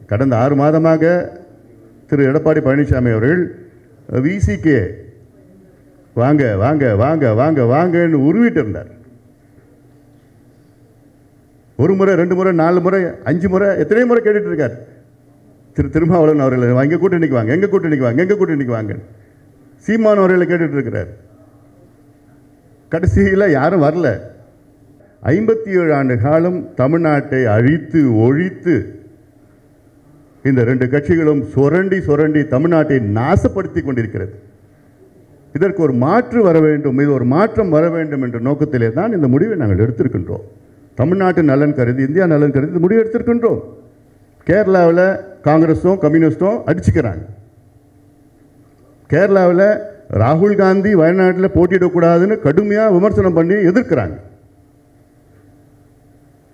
கடந்த 6 மாதமாக திரு எடப்பாடி பழனிசாமி அவர்கள் விசிகே வாங்க வாங்க வாங்க வாங்க வாங்கன்னு உருவிட்டு இருந்தார். ஒரு முறை 2 முறை 4 முறை 5 முறை எத்தனை முறை கேட்டுட்டு இருக்கார் திரு திருமாவளவன் அவர்கள், எங்க கூட்டணிக்கு வாங்க, எங்க கூட்டணிக்கு வாங்க, எங்க கூட்டணிக்கு வாங்க. சீமான் அவர்களை கேட்டுட்டு இருக்கிறார். கடைசியில் யாரும் வரல. 57 ஆண்டு காலம் தமிழ்நாட்டை அழித்து ஒழித்து இந்த 2 கட்சிகளும் சுரண்டி சுரண்டி தமிழ்நாட்டை நாசப்படுத்தி கொண்டிருக்கிறது. இதற்கு ஒரு மாற்று வர வேண்டும், இது ஒரு மாற்றம் வர வேண்டும் என்ற நோக்கத்திலே தான் இந்த முடிவை நாங்கள் எடுத்திருக்கின்றோம். தமிழ்நாட்டு நலன் கருதி, இந்தியா நலன் கருதி இந்த முடிவு எடுத்திருக்கின்றோம். கேரளாவில் காங்கிரஸும் கம்யூனிஸ்டும் அடிச்சுக்கிறாங்க. கேரளாவில் ராகுல் காந்தி வயநாட்டில் போட்டியிடக்கூடாதுன்னு கடுமையாக விமர்சனம் பண்ணி எதிர்க்கிறாங்க.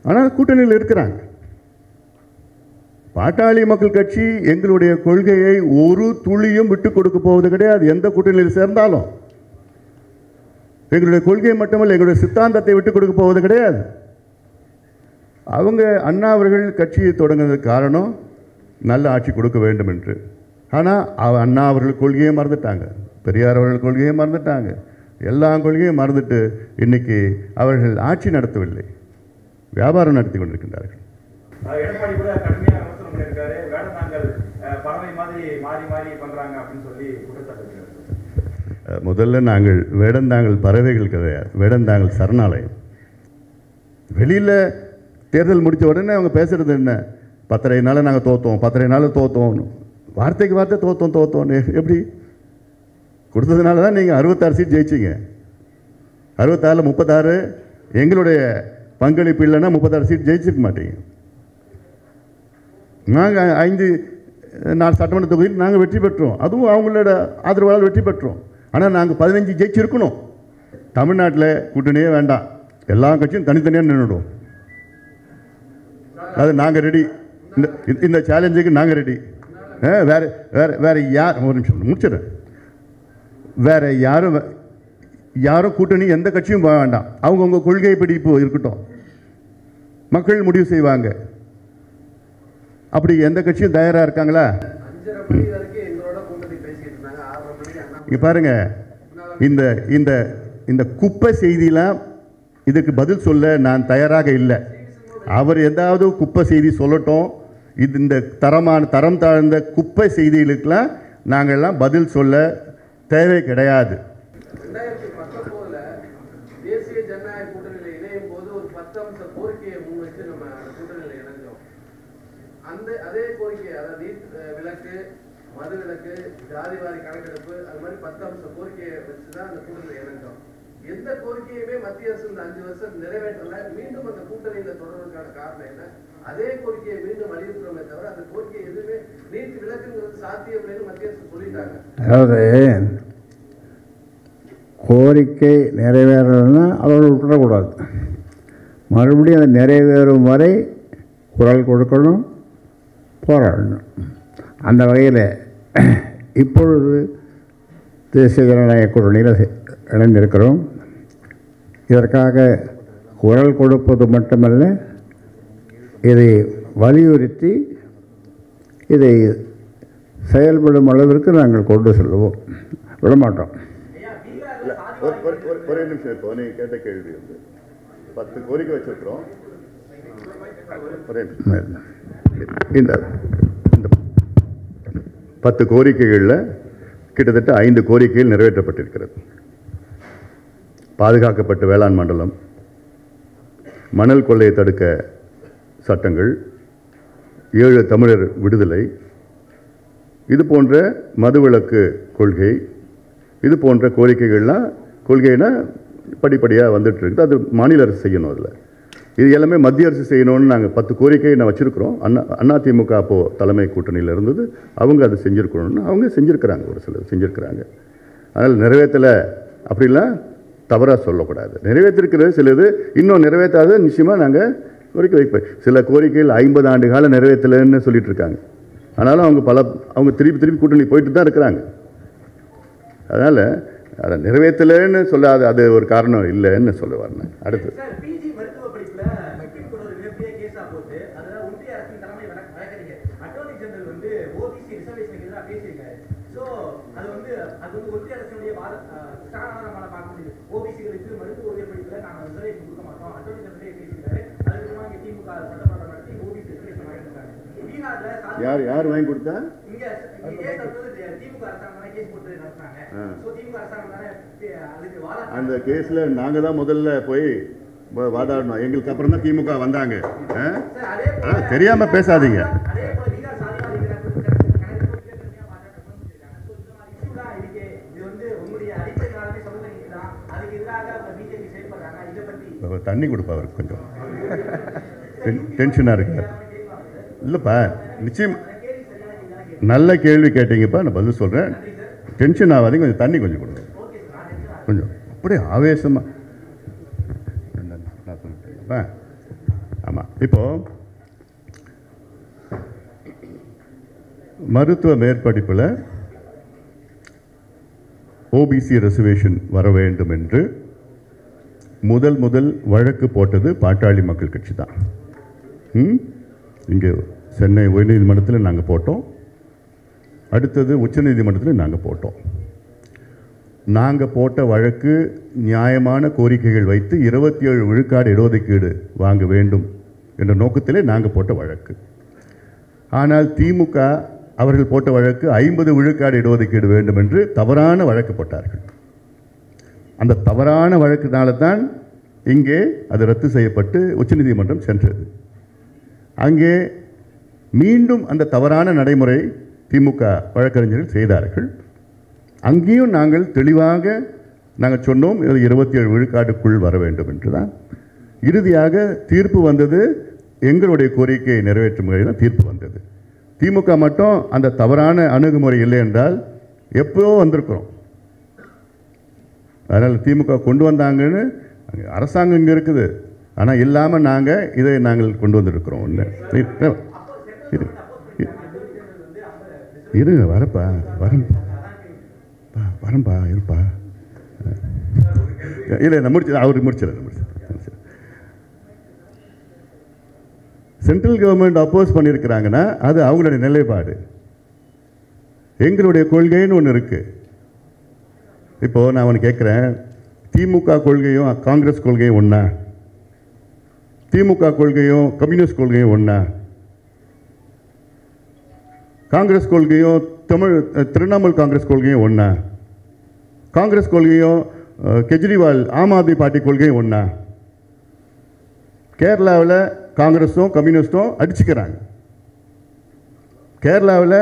ஆனால் கூட்டணியில் இருக்கிறாங்க. பாட்டாளி மக்கள் கட்சி எங்களுடைய கொள்கையை ஒரு துளியும் விட்டுக் கொடுக்க போவது கிடையாது. எந்த கூட்டணியில் சேர்ந்தாலும் எங்களுடைய கொள்கை மட்டுமல்ல, எங்களுடைய சித்தாந்தத்தை விட்டுக் கொடுக்க போவது கிடையாது. அவங்க அண்ணா அவர்கள் கட்சியை தொடங்கினதுக்கு காரணம் நல்ல ஆட்சி கொடுக்க வேண்டும் என்று. ஆனால் அண்ணா அவர்கள் கொள்கையை மறந்துட்டாங்க, பெரியார் அவர்கள் கொள்கையை மறந்துட்டாங்க, எல்லா கொள்கையும் மறந்துட்டு இன்னைக்கு அவர்கள் ஆட்சி நடத்தவில்லை, வியாபாரம் நடத்தி கொண்டிருக்கின்றார்கள். எடப்பாடி கூட கடுமையாக விமர்சனம் பண்ணியிருக்காரு. வேடந்தாங்கல் பறவை மாதிரி மாறி மாறி பண்றாங்க அப்படின்னு சொல்லி குற்றச்சாட்டு. முதல்ல நாங்கள் வேடந்தாங்கல் பறவைகள் கிடையாது, வேடந்தாங்கல் சரணாலயம். வெளியில் தேர்தல் முடித்த உடனே அவங்க பேசுகிறது என்ன, 10.5 நாள் நாங்கள் தோற்றோம், 10.5 நாள் தோற்றோம், வார்த்தைக்கு வார்த்தை தோற்றோன்னு எப்படி கொடுத்ததுனால தான் நீங்கள் 66 சீட் ஜெயிச்சிங்க. 66 36 எங்களுடைய பங்களிப்பு இல்லைன்னா 36 சீட் ஜெயிச்சிருக்க மாட்டீங்க. நாங்கள் 5 சட்டமன்ற தொகுதியில் நாங்கள் வெற்றி பெற்றோம், அதுவும் அவங்களோட ஆதரவால் வெற்றி பெற்றோம். ஆனால் நாங்கள் 15 ஜெயிச்சிருக்கணும். தமிழ்நாட்டில் கூட்டணியே வேண்டாம், எல்லா கட்சியும் தனித்தனியாக நின்றுடும். அது நாங்கள் ரெடி, இந்த சேலஞ்சுக்கு நாங்கள் ரெடி. வேறு வேறு வேறு யார், ஒரு நிமிஷம் முடிச்சிடறேன், வேறு யாரும் கூட்டணி எந்த கட்சியும் போக வேண்டாம். அவங்கவுங்க கொள்கை பிடிப்பு இருக்கட்டும், மக்கள் முடிவு செய்வாங்க. அப்படி எந்த கட்சியும் தயாராக இருக்காங்களா? இங்கே பாருங்க, இந்த இந்த இந்த குப்பை செய்திலாம் இதுக்கு பதில் சொல்ல நான் தயாராக இல்லை. அவர் ஏதாவது குப்பை செய்தி சொல்லட்டும். இது இந்த தரம் தாழ்ந்த குப்பை செய்திகளுக்கெல்லாம் நாங்கள்லாம் பதில் சொல்ல தேவை கிடையாது. 2019 தேசிய ஜனநாயக கூட்டணியில் இணையும் போது ஒரு 10 அம்ச கோரிக்கையை முன்வச்சு நம்ம கூட்டணியில் இணைஞ்சோம். அதே கோரிக்கை, அதாவது நீட் விலக்கு, மது விலக்கு, ஜாதிவாரி கணக்கெடுப்பு, அது மாதிரி 10 அம்ச கோரிக்கையை வச்சு தான் அந்த கூட்டணியில் இணைஞ்சோம். எந்த கோரிக்கையுமே மத்திய அரசு இந்த 5 வருஷம் நிறைவேற்றல. மீண்டும் அந்த கூட்டணியில் தொடர்வதற்கான காரணம் என்ன? அதே கோரிக்கையை மீண்டும் வலியுறுத்துறோமே தவிர அந்த கோரிக்கை எதுவுமே நீட் விலக்குங்கிறது சாத்தியம் இல்லைன்னு மத்திய அரசு சொல்லிட்டாங்க. அதாவது கோரிக்கை நிறைவேறணும்னா அதோடு விட்டுறக்கூடாது. மறுபடியும் அது நிறைவேறும் வரை குரல் கொடுக்கணும், போராடணும். அந்த வகையில் இப்பொழுது தேசிய ஜனநாயக கூட்டணியில் இணைந்திருக்கிறோம். இதற்காக குரல் கொடுப்பது மட்டுமல்ல, இதை வலியுறுத்தி இதை செயல்படும் அளவிற்கு நாங்கள் கொண்டு செல்வோம், விடமாட்டோம். ஒரே நிமிஷம், இப்போ நீங்கள் கேட்ட கேள்வி வந்து 10 கோரிக்கை வச்சிருக்கிறோம். இந்த 10 கோரிக்கைகளில் கிட்டத்தட்ட 5 கோரிக்கைகள் நிறைவேற்றப்பட்டிருக்கிறது. பாதுகாக்கப்பட்ட வேளாண் மண்டலம், மணல் கொள்ளையை தடுக்க சட்டங்கள், 7 தமிழர் விடுதலை, இது போன்ற மதுவிலக்கு கொள்கை, இது போன்ற கோரிக்கைகள்லாம் கொள்கைனா படிப்படியாக வந்துட்டு இருக்குது. அது மாநில அரசு செய்யணும். அதில் இது எல்லாமே மத்திய அரசு செய்யணும்னு நாங்கள் 10 கோரிக்கையை நான் வச்சுருக்கிறோம். அதிமுக அப்போது தலைமை கூட்டணியில் இருந்தது, அவங்க அதை செஞ்சுருக்கணும்னு அவங்க செஞ்சுருக்கிறாங்க, ஒரு சிலர் செஞ்சுருக்கிறாங்க. அதனால் நிறைவேற்றலை அப்படிலாம் தவறாக சொல்லக்கூடாது. நிறைவேற்றிருக்கிறது சிலது, இன்னும் நிறைவேற்றாத நிச்சயமாக நாங்கள் கோரிக்கை வைப்போம். சில கோரிக்கைகள் 50 ஆண்டு காலம் நிறைவேற்றலைன்னு சொல்லிட்டு இருக்காங்க. ஆனாலும் அவங்க திருப்பி கூட்டணி போயிட்டு தான் இருக்கிறாங்க. அதனால் அதை நிறைவேற்றலைன்னு சொல்லாத அது ஒரு காரணம் இல்லைன்னு சொல்ல வரேன். அடுத்து ஜெனரல் வந்து ஓபிசி ரிசர்வேஷனுக்கு எதிராக பேசியிருக்காரு. ஸோ அது வந்து ஒன்றிய அரசினுடைய ஸ்தானமான பார்க்க முடியுது. ஓபிசிகளுக்கு மருத்துவ உதவி படிப்பில் நாங்கள் ரிசர்வேஷன் கொடுக்க மாட்டோம் அட்டோர்னி ஜெனரலே பேசியிருக்காரு. அதுக்கு இங்கே திமுக சட்டமன்றம் நடத்தி ஓபிசி ரிசர்வேஷன் வாங்கியிருக்காங்க. பீகார்ல யார் வாங்கி கொடுத்தா? இங்க கேஸ் வந்து திமுக அரசாங்கம் கேஸ் போட்டு நடத்துறாங்க. ஸோ திமுக அரசாங்கம் தானே அதுக்கு வாழ அந்த கேஸில் நாங்கள் தான் முதல்ல போய் வாதாடணும். எங்களுக்கு அப்புறம் தான் திமுக வந்தாங்க. தெரியாம பேசாதீங்க. தண்ணி கொடுப்பா அவருக்கு கொஞ்சம் டென்ஷனாக இருக்கு. இல்லைப்பா நிச்சயம் நல்ல கேள்வி கேட்டீங்கப்பா, நான் பதில் சொல்கிறேன். டென்ஷன் ஆகாதீங்க, கொஞ்சம் தண்ணி கொஞ்சம் கொடுங்க. கொஞ்சம் அப்படியே ஆவேசமாக நான் சொல்லிட்டேன்ப்பா. ஆமாம், இப்போது மருத்துவ மேற்படிப்பில் ஓபிசி ரிசர்வேஷன் வர வேண்டும் என்று முதல் வழக்கு போட்டது பாட்டாளி மக்கள் கட்சி தான். இங்கே சென்னை உயர்நீதிமன்றத்தில் நாங்கள் போட்டோம், அடுத்தது உச்சநீதிமன்றத்தில் நாங்கள் போட்டோம். நாங்கள் போட்ட வழக்கு நியாயமான கோரிக்கைகள் வைத்து 27 விழுக்காடு இடஒதுக்கீடு வாங்க வேண்டும் என்ற நோக்கத்திலே நாங்கள் போட்ட வழக்கு. ஆனால் திமுக அவர்கள் போட்ட வழக்கு 50 விழுக்காடு இடஒதுக்கீடு வேண்டும் என்று தவறான வழக்கு போட்டார்கள். அந்த தவறான வழக்கினால தான் இங்கே அது ரத்து செய்யப்பட்டு உச்சநீதிமன்றம் சென்றது. அங்கே மீண்டும் அந்த தவறான நடைமுறை திமுக வழக்கறிஞர்கள் செய்தார்கள். அங்கேயும் நாங்கள் தெளிவாக நாங்கள் சொன்னோம், 27 விழுக்காட்டுக்குள் வர வேண்டும் என்று தான். இறுதியாக தீர்ப்பு வந்தது, எங்களுடைய கோரிக்கையை நிறைவேற்றும் முறையில் தான் தீர்ப்பு வந்தது. திமுக மட்டும் அந்த தவறான அணுகுமுறை இல்லை என்றால் எப்போ வந்திருக்கிறோம். அதனால் திமுக கொண்டு வந்தாங்கன்னு அரசாங்கம் இங்கே இருக்குது, ஆனால் இல்லாமல் நாங்கள் கொண்டு வந்திருக்கிறோம். ஒன்று இருங்க, வரப்பா இருப்பா. இல்லை நான் அவர் முடிச்சிடறேன். சென்ட்ரல் கவர்மெண்ட் அப்போஸ் பண்ணியிருக்கிறாங்கன்னா அது அவங்களுடைய நிலைப்பாடு. எங்களுடைய கொள்கைன்னு ஒன்று இருக்குது. இப்போது நான் ஒன்று கேட்குறேன், திமுக கொள்கையும் காங்கிரஸ் கொள்கையும் ஒன்றா? திமுக கொள்கையும் கம்யூனிஸ்ட் கொள்கையும் ஒன்றா? காங்கிரஸ் கொள்கையும் திரிணாமுல் காங்கிரஸ் கொள்கையும் ஒன்றா? காங்கிரஸ் கொள்கையும் கெஜ்ரிவால் ஆம் ஆத்மி பார்ட்டி கொள்கையும் ஒன்றா? கேரளாவில் காங்கிரஸும் கம்யூனிஸ்டும் அடிச்சுக்கிறாங்க. கேரளாவில்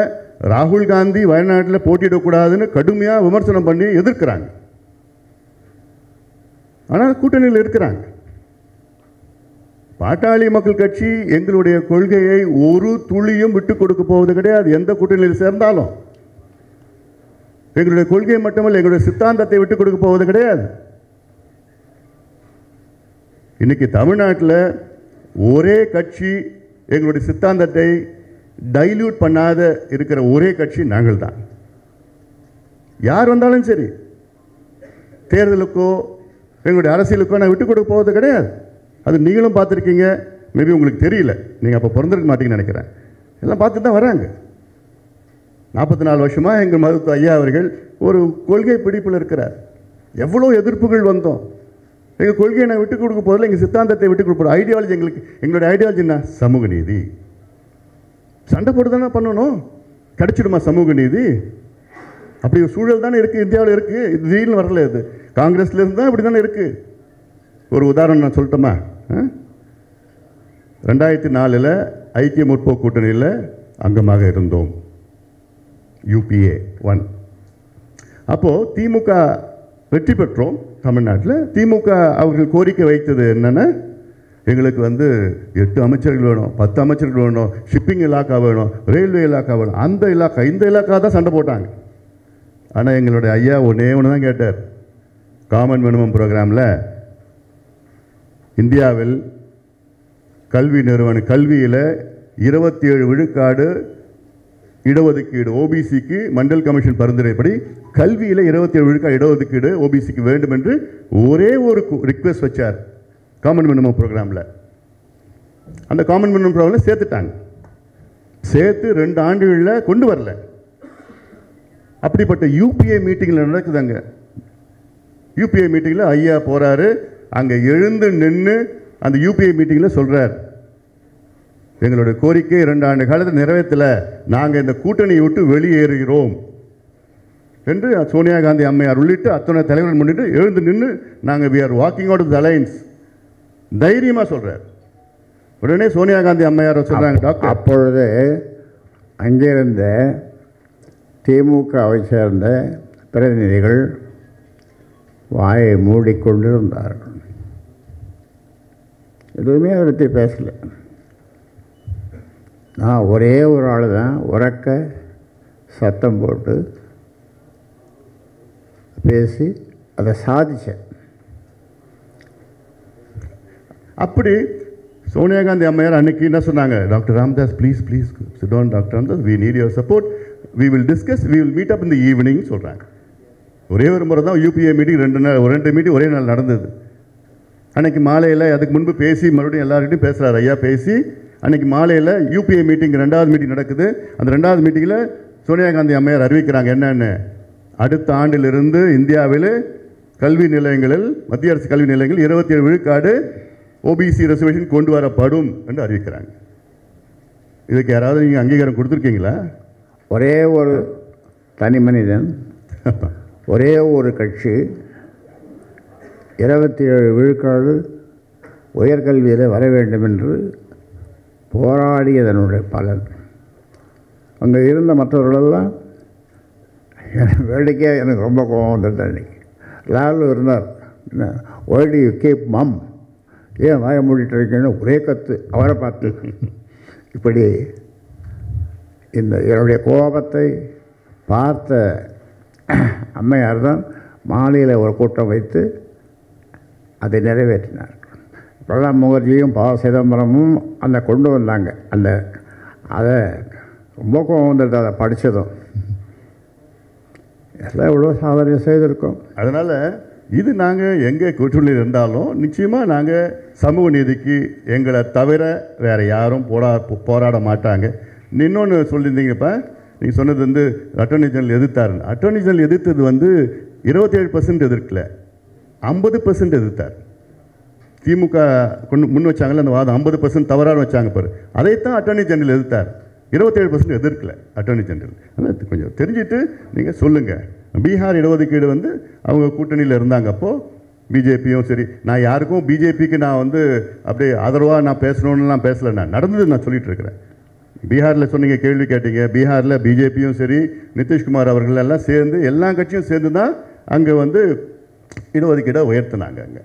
ராகுல் காந்தி வயநாட்டில் போட்டியிடக்கூடாதுன்னு கடுமையாக விமர்சனம் பண்ணி எதிர்க்கிறாங்க. ஆனால் கூட்டணியில் இருக்கிறாங்க. பாட்டாளி மக்கள் கட்சி எங்களுடைய கொள்கையை ஒரு துளியும் விட்டு கொடுக்க போவது கிடையாது. எந்த கூட்டணியில் சேர்ந்தாலும் எங்களுடைய கொள்கை மட்டுமல்ல, எங்களுடைய சித்தாந்தத்தை விட்டு கொடுக்க போவது கிடையாது. இன்னைக்கு தமிழ்நாட்டில் ஒரே கட்சி எங்களுடைய சித்தாந்தத்தை டைல்யூட் பண்ணாத இருக்கிற ஒரே கட்சி நாங்கள் தான். யார் வந்தாலும் சரி, தேர்தலுக்கோ எங்களுடைய அரசியலுக்கோ நான் விட்டு கொடுக்க போவது கிடையாது. அது நீங்களும் பார்த்துருக்கீங்க, மேபி உங்களுக்கு தெரியல, நீங்கள் அப்போ பிறந்திருக்க மாட்டீங்கன்னு நினைக்கிறேன். எல்லாம் பார்த்து தான் வராங்க. 44 வருஷமாக எங்கள் மருத்துவ ஐயா அவர்கள் ஒரு கொள்கை பிடிப்பில் இருக்கிறார். எவ்வளோ எதிர்ப்புகள் வந்தோம், எங்கள் கொள்கையை நான் விட்டுக் கொடுக்க போதில்லை, எங்கள் சித்தாந்தத்தை விட்டுக் கொடுப்போம். ஐடியாலஜி எங்களுடைய ஐடியாலஜி என்ன? சமூக நீதி. சண்டை போட்டு தானே பண்ணணும், கிடைச்சிடுமா சமூக நீதி? அப்படி ஒரு சூழல் தானே இருக்குது, இந்தியாவில் இருக்குது. இது திடீர்னு வரல, இது காங்கிரஸ்லேருந்து தான் இப்படி தானே இருக்குது. ஒரு உதாரணம் நான் சொல்லட்டுமா? 2004 ஐக்கிய முற்போக்கு கூட்டணியில் அங்கமாக இருந்தோம், UPA 1. அப்போது திமுக வெற்றி பெற்றோம் தமிழ்நாட்டில். திமுக அவர்கள் கோரிக்கை வைத்தது என்னென்னா, எங்களுக்கு 8 அமைச்சர்கள் வேணும், 10 அமைச்சர்கள் வேணும், ஷிப்பிங் இலாக்கா வேணும், ரயில்வே இலாக்கா வேணும், அந்த இலாக்கா இந்த இலாக்கா தான் சண்டை போட்டாங்க. ஆனால் எங்களுடைய ஐயா ஒன்று தான் கேட்டார், காமன் மினிமம் ப்ரோக்ராமில் இந்தியாவில் கல்வியில் 27 விழுக்காடு இடஒதுக்கீடு ஓபிசிக்கு மண்டல் கமிஷன் பரிந்துரைப்படி கல்வியில் 27 விழுக்காடு இடஒதுக்கீடு ஓபிசிக்கு வேண்டும் என்று ஒரே ஒரு ரிக்வெஸ்ட் வச்சார் காமன் மினிமம் ப்ரோக்ராமில். அந்த காமன் மினிமம் ப்ரோக்ராமில் சேர்த்துட்டாங்க. சேர்த்து 2 ஆண்டுகளில் கொண்டு வரல. அப்படிப்பட்ட யூபிஏ மீட்டிங்கில் நடக்குதாங்க. யூபிஏ மீட்டிங்கில் ஐயா போகிறாரு, அங்கே எழுந்து நின்று அந்த யூபிஏ மீட்டிங்கில் சொல்கிறார், எங்களுடைய கோரிக்கை 2 ஆண்டு காலத்தில் நிறைவேற்றல, நாங்கள் இந்த கூட்டணியை விட்டு வெளியேறுகிறோம் என்று சோனியா காந்தி அம்மையார் உள்ளிட்டு அத்தனை தலைவர்கள் முன்னிட்டு எழுந்து நின்று நாங்கள் we are walking out of the alliance தைரியமாக சொல்கிறார். உடனே சோனியா காந்தி அம்மையார் சொல்கிறாங்க, டாக்டர் அப்பொழுது அங்கிருந்த திமுகவை சேர்ந்த பிரதிநிதிகள் வாயை மூடிக்கொண்டிருந்தார்கள். எதுவுமே அதை பற்றி பேசலை. நான் ஒரே ஒரு ஆள் தான் உரக்க சத்தம் போட்டு பேசி அதை சாதித்தேன். அப்படி சோனியா காந்தி அம்மையார் அன்னைக்கு என்ன சொன்னாங்க, doctor Ramadoss please please sit down doctor Ramadoss, we need your support, we will discuss, we will meet up in the evening சொல்கிறாங்க. ஒரே ஒரு முறை தான் யூபிஏ மீட்டிங் 2 மீட்டிங் ஒரே நாள் நடந்தது. அன்னைக்கு மாலையில் அதுக்கு முன்பு பேசி மறுபடியும் எல்லார்கிட்டையும் பேசுகிறார் ஐயா. பேசி அன்னைக்கு மாலையில் யூபிஏ மீட்டிங் 2வது மீட்டிங் நடக்குது. அந்த 2வது மீட்டிங்கில் சோனியா காந்தி அம்மையார் அறிவிக்கிறாங்க என்னென்னு, அடுத்த ஆண்டிலிருந்து இந்தியாவில் கல்வி நிலையங்களில், மத்திய அரசு கல்வி நிலையங்கள் 27 விழுக்காடு ஓபிசி ரிசர்வேஷன் கொண்டு வரப்படும் என்று அறிவிக்கிறாங்க. இதுக்கு யாராவது நீங்கள் அங்கீகாரம் கொடுத்துருக்கீங்களா? ஒரே ஒரு தனி மனிதன், ஒரே ஒரு கட்சி 27 விழுக்காடு உயர்கல்வியில் வர வேண்டும் என்று போராடியதனுடைய பலன். அங்கே இருந்த மற்றவர்களெல்லாம் வேடிக்கையாக எனக்கு ரொம்ப கோபம் வந்தது. அன்றைக்கி லாலு இருந்தார், ஒய்டி யூ கீப் மம், ஏன் வாய மூடிட்டு இருக்கேன்னு ஒரே கத்து அவரை பார்த்து. இப்படி இந்த என்னுடைய கோபத்தை பார்த்த அம்மையார் தான் மாலையில் ஒரு கூட்டம் வைத்து அதை நிறைவேற்றினார். பிரணாப் முகர்ஜியும் ப சிதம்பரமும் அந்த கொண்டு வந்தாங்க. அதை ரொம்ப கோபம் வந்துடுது அதை படித்ததும். எல்லாம் எவ்வளோ சாதனை செய்திருக்கோம். அதனால் இது நாங்கள் எங்கே கூட்டணியில் இருந்தாலும் நிச்சயமாக நாங்கள் சமூக நீதிக்கு எங்களை தவிர வேறு யாரும் போராட மாட்டாங்க. இன்னொன்று சொல்லியிருந்தீங்கப்பா, நீங்கள் சொன்னது வந்து அட்டர்னி ஜெனரல் எதிர்த்தாருன்னு. அட்டர்னி ஜெனரல் எதிர்த்தது வந்து 27% எதிர்க்கல, 50% எதிர்த்தார். திமுக முன் வச்சாங்கல்ல அந்த வாதம், 50% தவறான வச்சாங்க பாரு, அதைத்தான் அட்டர்னி ஜெனரல் எதிர்த்தார். 27% எதிர்க்கல அட்டர்னி ஜெனரல். அதனால் கொஞ்சம் தெரிஞ்சுட்டு நீங்கள் சொல்லுங்கள். பீகார் இடஒதுக்கீடு வந்து அவங்க கூட்டணியில் இருந்தாங்க. அப்போது பிஜேபியும் சரி, நான் யாருக்கும் பிஜேபிக்கு நான் வந்து அப்படியே ஆதரவாக நான் பேசணுன்னுலாம் பேசலை. நான் நடந்தது நான் சொல்லிகிட்டு இருக்கிறேன். பீகாரில் சொன்னீங்க, கேள்வி கேட்டீங்க. பீகாரில் பிஜேபியும் சரி, நிதிஷ்குமார் அவர்கள் எல்லாம் சேர்ந்து, எல்லா கட்சியும் சேர்ந்து தான் அங்கே வந்து இடஒதுக்கீடை உயர்த்தினாங்க. அங்கே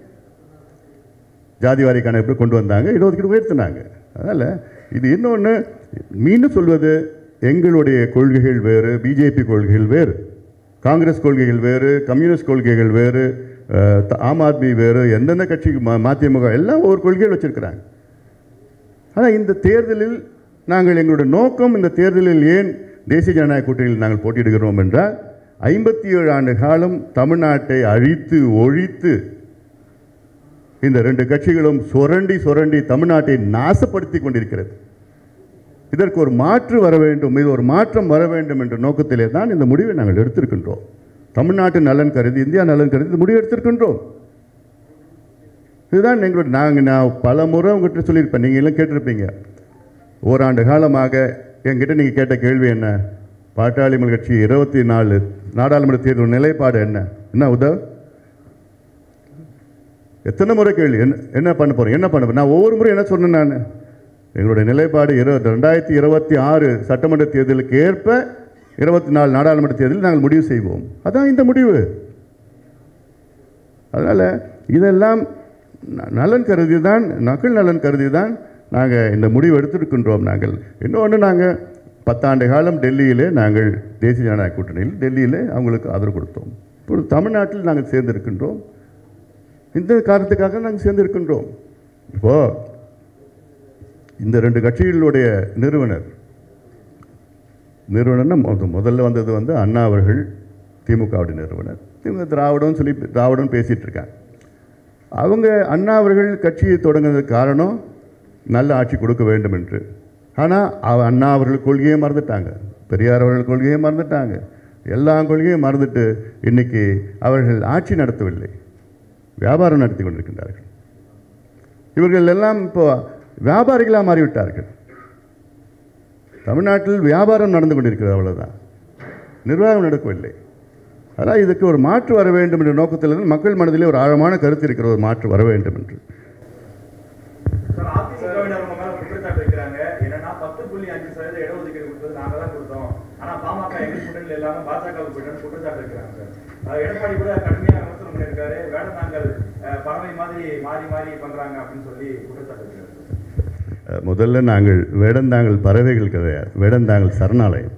ஜாதிவாரி கணக்கு கொண்டு வந்தாங்க, இடஒதுக்கீடு உயர்த்தினாங்க. அதனால் இது இன்னொன்று மீண்டும் சொல்வது, எங்களுடைய கொள்கைகள் வேறு, பிஜேபி கொள்கைகள் வேறு, காங்கிரஸ் கொள்கைகள் வேறு, கம்யூனிஸ்ட் கொள்கைகள் வேறு, ஆம் ஆத்மி வேறு, எந்தெந்த கட்சிக்கு மதிமுக எல்லாம் ஒவ்வொரு கொள்கைகள் வச்சுருக்கிறாங்க. ஆனால் இந்த தேர்தலில் நாங்கள் எங்களுடைய நோக்கம், இந்த தேர்தலில் ஏன் தேசிய ஜனநாயக கூட்டணியில் நாங்கள் போட்டியிடுகிறோம் என்றால், 57 ஆண்டு காலம் தமிழ்நாட்டை அழித்து ஒழித்து இந்த 2 கட்சிகளும் சுரண்டி தமிழ்நாட்டை நாசப்படுத்தி கொண்டிருக்கிறது. இதற்கு ஒரு மாற்று வர வேண்டும், இது ஒரு மாற்றம் வர வேண்டும் என்ற நோக்கத்திலே தான் இந்த முடிவை நாங்கள் எடுத்திருக்கின்றோம். தமிழ்நாட்டு நலன் கருதி, இந்தியா நலன் கருதி இந்த முடிவு எடுத்திருக்கின்றோம். இதுதான் எங்களுடைய நான் பல முறை உங்கள்கிட்ட சொல்லியிருப்பேன், நீங்கள் எல்லாம் கேட்டிருப்பீங்க. ஓராண்டு காலமாக என்கிட்ட நீங்கள் கேட்ட கேள்வி என்ன, பாட்டாளி மக்கள் கட்சி 24 நாடாளுமன்ற தேர்தல் நிலைப்பாடு என்ன உதவ், எத்தனை முறை கேள்வி, என்ன பண்ண போகிறேன். நான் ஒவ்வொரு முறை என்ன சொன்னேன், நான் எங்களுடைய நிலைப்பாடு 2026 சட்டமன்ற தேர்தலுக்கு ஏற்ப 24 நாடாளுமன்ற தேர்தலில் நாங்கள் முடிவு செய்வோம். அதான் இந்த முடிவு. அதனால் இதெல்லாம் நலன் கருதி தான், மக்கள் நலன் கருதி தான் நாங்கள் இந்த முடிவு எடுத்திருக்கின்றோம். நாங்கள் இன்னொன்று, நாங்கள் 10 ஆண்டு காலம் டெல்லியிலே நாங்கள் தேசிய ஜனநாயக கூட்டணியில் டெல்லியிலே அவங்களுக்கு ஆதரவு கொடுத்தோம். இப்பொழுது தமிழ்நாட்டில் நாங்கள் சேர்ந்திருக்கின்றோம். இந்த காரணத்துக்காக நாங்கள் சேர்ந்திருக்கின்றோம். இப்போது இந்த 2 கட்சிகளுடைய நிறுவனர்னா முதல்ல வந்தது வந்து அண்ணா அவர்கள், திமுகவுடைய நிறுவனர். இவங்க திராவிடம் பேசிகிட்டு இருக்காங்க. அவங்க அண்ணா அவர்கள் கட்சியை தொடங்குறதுக்கு காரணம் நல்ல ஆட்சி கொடுக்க வேண்டும் என்று. ஆனால் அண்ணா அவர்கள் கொள்கையை மறந்துட்டாங்க, பெரியார் அவர்கள் கொள்கையை மறந்துட்டாங்க, எல்லா கொள்கையும் மறந்துட்டு இன்னைக்கு அவர்கள் ஆட்சி நடத்தவில்லை, வியாபாரம் நடத்தி கொண்டிருக்கின்றார்கள். இவர்கள் எல்லாம் இப்போ வியாபாரிகளாக மாறிவிட்டார்கள். தமிழ்நாட்டில் வியாபாரம் நடந்து கொண்டிருக்கிறது, அவ்வளோதான், நிர்வாகம் நடக்கவில்லை. அதான் இதுக்கு ஒரு மாற்று வர வேண்டும் என்ற நோக்கத்திலிருந்து மக்கள் மனதிலே ஒரு ஆழமான கருத்து இருக்கிற ஒரு மாற்று வர வேண்டும் என்று. அதிமுகவினர் உங்க மேல குற்றச்சாட்டு வைக்கிறாங்க. என்னன்னா 10.5% இடஒதுக்கீடு கொடுத்தது நாங்க தான் கொடுத்தோம், ஆனா பாமக எங்க கூட்டணியில் இல்லாம பாஜகவுக்கு போயிட்டு குற்றச்சாட்டு வைக்கிறாங்க. எடப்பாடி கூட கடுமையாக விமர்சனம் பண்ணியிருக்காரு. வேடந்தாங்கல் பறவை மாதிரி மாறி மாறி பண்றாங்க அப்படின்னு சொல்லி குற்றச்சாட்டு வைக்கிறாங்க. முதல்ல நாங்கள் வேடந்தாங்கல் பறவைகள் கிடையாது, வேடந்தாங்கல் சரணாலயம்.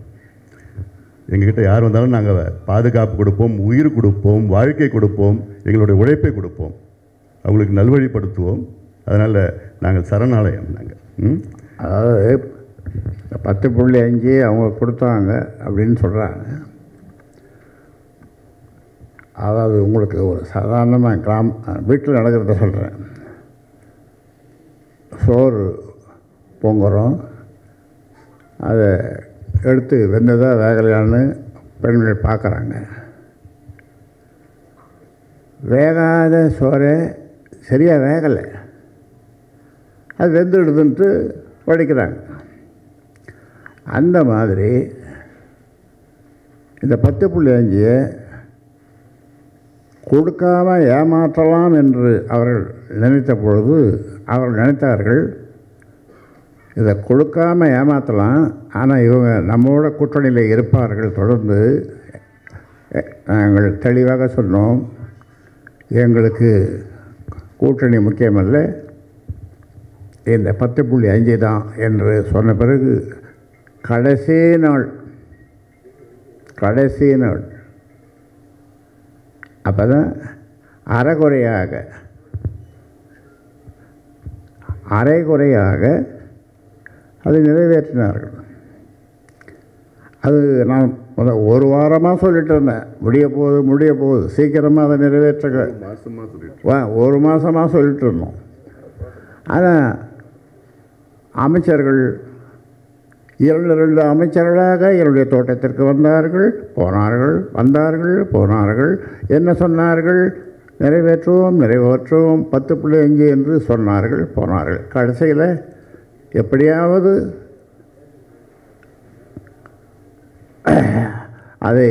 எங்ககிட்ட யார் வந்தாலும் நாங்கள் பாதுகாப்பு கொடுப்போம், உயிர் கொடுப்போம், வாழ்க்கை கொடுப்போம், எங்களுடைய உழைப்பை கொடுப்போம், அவங்களுக்கு நல்வழிப்படுத்துவோம். அதனால் நாங்கள் சரணாலயம். நாங்கள் அதாவது 10.5 அவங்க கொடுத்தாங்க அப்படின்னு சொல்கிறாங்க. அதாவது உங்களுக்கு ஒரு சாதாரணமாக வீட்டில் நடக்கிறத சொல்கிறேன். சோறு பொங்குறோம், அதை எடுத்து வெந்ததா வேகலையான்னு பெண்கள் பார்க்குறாங்க. வேகாத சோறை சரியாக வேகலை, அது வெந்துடுதுன்ட்டு படிக்கிறாங்க. அந்த மாதிரி இந்த 10.5 கொடுக்காம ஏமாற்றலாம் என்று அவர்கள் நினைத்த பொழுது அவர்கள் நினைத்தார்கள், இதை கொடுக்காமல் ஏமாற்றலாம், ஆனால் இவங்க நம்மளோட கூட்டணியில் இருப்பார்கள். தொடர்ந்து நாங்கள் தெளிவாக சொன்னோம், எங்களுக்கு கூட்டணி முக்கியமல்ல, இந்த 10.5 தான் என்று சொன்ன பிறகு கடைசி நாள் அப்போ தான் அரைகுறையாக அதை நிறைவேற்றினார்கள். அது நான் ஒரு வாரமாக சொல்லிட்டு இருந்தேன், முடிய போகுது சீக்கிரமாக அதை நிறைவேற்ற. ஒரு மாதமாக சொல்லிட்டு இருந்தோம். ஆனால் அமைச்சர்கள் 2 அமைச்சர்களாக என்னுடைய தோட்டத்திற்கு வந்தார்கள், போனார்கள். என்ன சொன்னார்கள்? நிறைவேற்றுவோம் 10.5 என்று சொன்னார்கள், போனார்கள். கடைசியில் எப்படியாவது அதை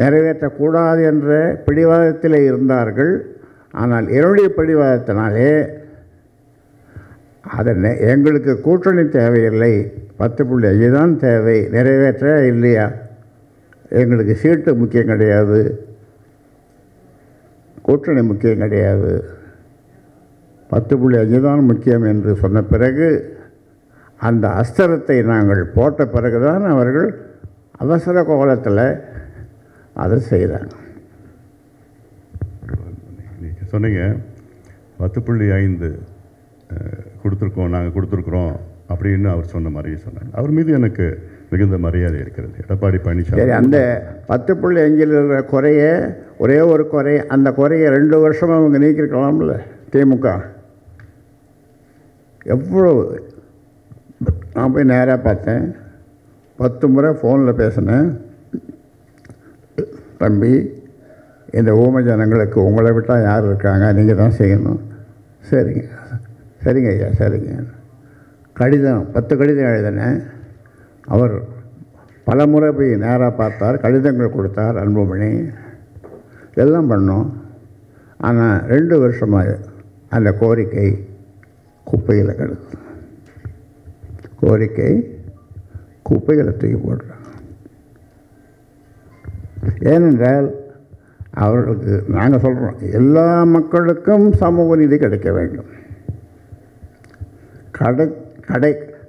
நிறைவேற்றக்கூடாது என்ற பிடிவாதத்தில் இருந்தார்கள். ஆனால் என்னுடைய பிடிவாதத்தினாலே அதை எங்களுக்கு கூட்டணி தேவையில்லை, 10.5 தான் தேவை, நிறைவேற்ற இல்லையா, எங்களுக்கு சீட்டு முக்கியம் கிடையாது, கூட்டணி முக்கியம் கிடையாது, 10.5 தான் முக்கியம் என்று சொன்ன பிறகு அந்த அஸ்திரத்தை நாங்கள் போட்ட பிறகுதான் அவர்கள் அவசர கோலத்தில் அதை செய்கிறாங்க. சொன்னீங்க 10.5 கொடுத்துருக்கோம், நாங்கள் கொடுத்துருக்குறோம் அப்படின்னு அவர் சொன்ன மாதிரியே சொன்னாங்க. அவர் மீது எனக்கு மிகுந்த மரியாதை இருக்கிறது. எடப்பாடி பழனிசாமி சரி, அந்த 10.5 இருக்கிற குறைய ஒரே ஒரு குறை, அந்த குறையை 2 வருஷமாக அவங்க நீக்கிருக்கலாம்ல. திமுக எவ்வளோ, நான் போய் நேராக பார்த்தேன், 10 முறை ஃபோனில் பேசினேன். தம்பி, இந்த ஊமை ஜனங்களுக்கு உங்களை விட்டால் யார் இருக்காங்க, நீங்கள் தான் செய்யணும். சரிங்க ஐயா, சரிங்க. கடிதம் 10 கடிதம் எழுதினேன். அவர் பல முறை போய் நேராக பார்த்தார், கடிதங்கள் கொடுத்தார், அன்புமணி எல்லாம் பண்ணோம். ஆனால் 2 வருஷமாக அந்த கோரிக்கை குப்பையில் கிடக்குது. குப்பைகளை தூக்கி போடுறாங்க. ஏனென்றால் அவர்களுக்கு நாங்கள் சொல்கிறோம், எல்லா மக்களுக்கும் சமூக நீதி கிடைக்க வேண்டும்.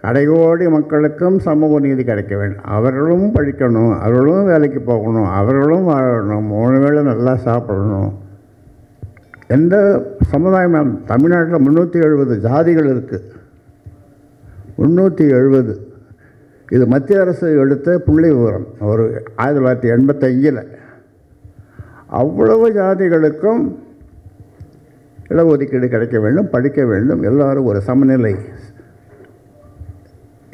கடைகோடி மக்களுக்கும் சமூக நீதி கிடைக்க வேண்டும். அவர்களும் படிக்கணும், அவர்களும் வேலைக்கு போகணும், அவர்களும் வாழணும், 3 வேளை நல்லா சாப்பிடணும். எந்த சமுதாயம், தமிழ்நாட்டில் 370 ஜாதிகள் இருக்குது. 370. இது மத்திய அரசு எடுத்த புள்ளி விவரம், ஒரு 1985. அவ்வளவு ஜாதிகளுக்கும் இடஒதுக்கீடு கிடைக்க வேண்டும், படிக்க வேண்டும், எல்லோரும் ஒரு சமநிலை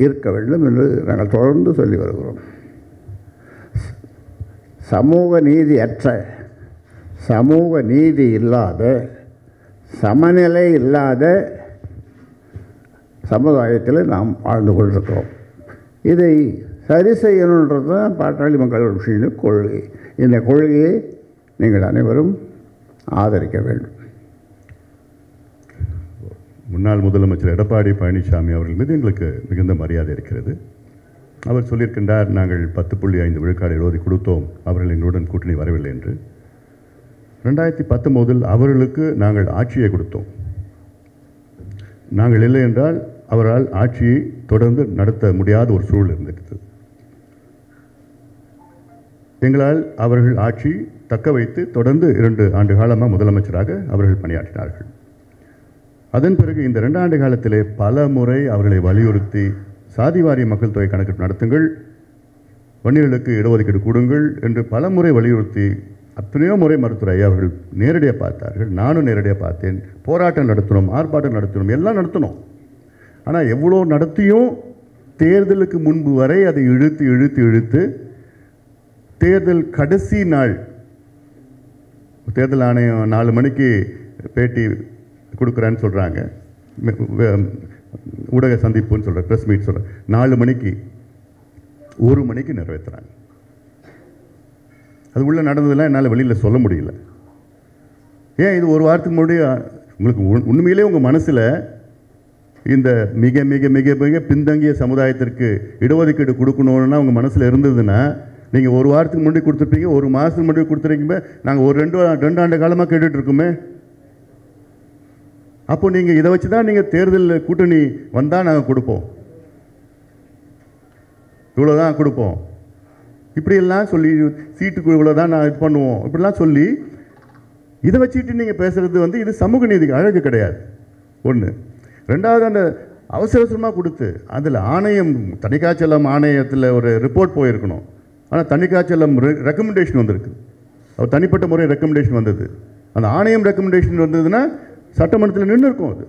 இருக்க வேண்டும் என்று நாங்கள் தொடர்ந்து சொல்லி வருகிறோம். சமூக நீதியற்ற, சமூக நீதி இல்லாத, சமநிலை இல்லாத சமுதாயத்தில் நாம் வாழ்ந்து கொண்டிருக்கிறோம். இதை சரி செய்யணுன்றது தான் பாட்டாளி மக்கள் கட்சியின் கொள்கை. இந்த கொள்கையை நீங்கள் அனைவரும் ஆதரிக்க வேண்டும். முன்னாள் முதலமைச்சர் எடப்பாடி பழனிசாமி அவர்கள் மீது எங்களுக்கு மிகுந்த மரியாதை இருக்கிறது. அவர் சொல்லியிருக்கின்றார், நாங்கள் 10.5 விழுக்காடு எழுதி கொடுத்தோம், அவர்கள் எங்களுடன் கூட்டணி வரவில்லை என்று. 2019 அவர்களுக்கு நாங்கள் ஆட்சியை கொடுத்தோம். நாங்கள் இல்லை என்றால் அவரால் ஆட்சியை தொடர்ந்து நடத்த முடியாத ஒரு சூழல் இருந்திருக்கிறது. எங்களால் அவர்கள் ஆட்சி தக்க வைத்து தொடர்ந்து 2 ஆண்டு காலமாக முதலமைச்சராக அவர்கள் பணியாற்றினார்கள். அதன் பிறகு இந்த 2 ஆண்டு காலத்திலே பல முறை அவர்களை வலியுறுத்தி சாதிவாரிய மக்கள் தொகை கணக்கெடுப்பு நடத்துங்கள், வன்னியர்களுக்கு இடஒதுக்கீடு கொடுங்கள் என்று பல முறை வலியுறுத்தி அத்தனையோ முறை மருத்துவர் ஐயா அவர்கள் நேரடியாக பார்த்தார்கள். நானும் நேரடியாக பார்த்தேன். போராட்டம் நடத்தணும், ஆர்ப்பாட்டம் நடத்தணும், எல்லாம் நடத்தணும். ஆனால் எவ்வளோ நடத்தியும் தேர்தலுக்கு முன்பு வரை அதை இழுத்து இழுத்து இழுத்து தேர்தல் கடைசி நாள், தேர்தல் ஆணையம் 4 மணிக்கு பேட்டி கொடுக்குறான்னு சொல்கிறாங்க, ஊடக சந்திப்புன்னு சொல்கிறார், ப்ரெஸ் மீட் சொல்கிறார். 4 மணிக்கு 1 மணிக்கு நிறைவேற்றுறாங்க. அது உள்ளே நடந்ததெல்லாம் என்னால் வெளியில் சொல்ல முடியல. ஏன் இது ஒரு வாரத்துக்கு முன்னாடி உங்களுக்கு உண்மையிலே உங்கள் மனசில் இந்த மிக மிக மிக மிக பின்தங்கிய சமுதாயத்திற்கு இடஒதுக்கீடு கொடுக்கணுன்னா உங்கள் மனசில் இருந்ததுன்னா நீங்கள் ஒரு வாரத்துக்கு முன்னாடி கொடுத்துருப்பீங்க, 1 மாதத்துக்கு முன்னாடி கொடுத்துருக்கீங்க. நாங்கள் ஒரு 2 ஆண்டு காலமாக கேட்டுட்டு இருக்கோமே. அப்போ நீங்கள் இதை வச்சு தான் நீங்கள் தேர்தலில் கூட்டணி வந்தால் நாங்கள் கொடுப்போம், இவ்வளோதான் கொடுப்போம், இப்படியெல்லாம் சொல்லி சீட்டுக்கு இவ்வளோ தான் நான் இது பண்ணுவோம், இப்படிலாம் சொல்லி இதை வச்சுட்டு நீங்கள் பேசுகிறது இது சமூக நீதிக்கு அழகு கிடையாது. 1. 2வது, அந்த அவசரமாக கொடுத்து அதில் ஆணையம், தணிக்காச்சலம் ஆணையத்தில் ஒரு ரிப்போர்ட் போயிருக்கணும். ஆனால் தணிக்காச்சலம் ரெக்கமெண்டேஷன் வந்திருக்கு. அவர் தனிப்பட்ட முறை ரெக்கமெண்டேஷன் வந்தது. அந்த ஆணையம் ரெக்கமெண்டேஷன் வந்ததுன்னா சட்டமன்றத்தில் நின்று இருக்கும். அது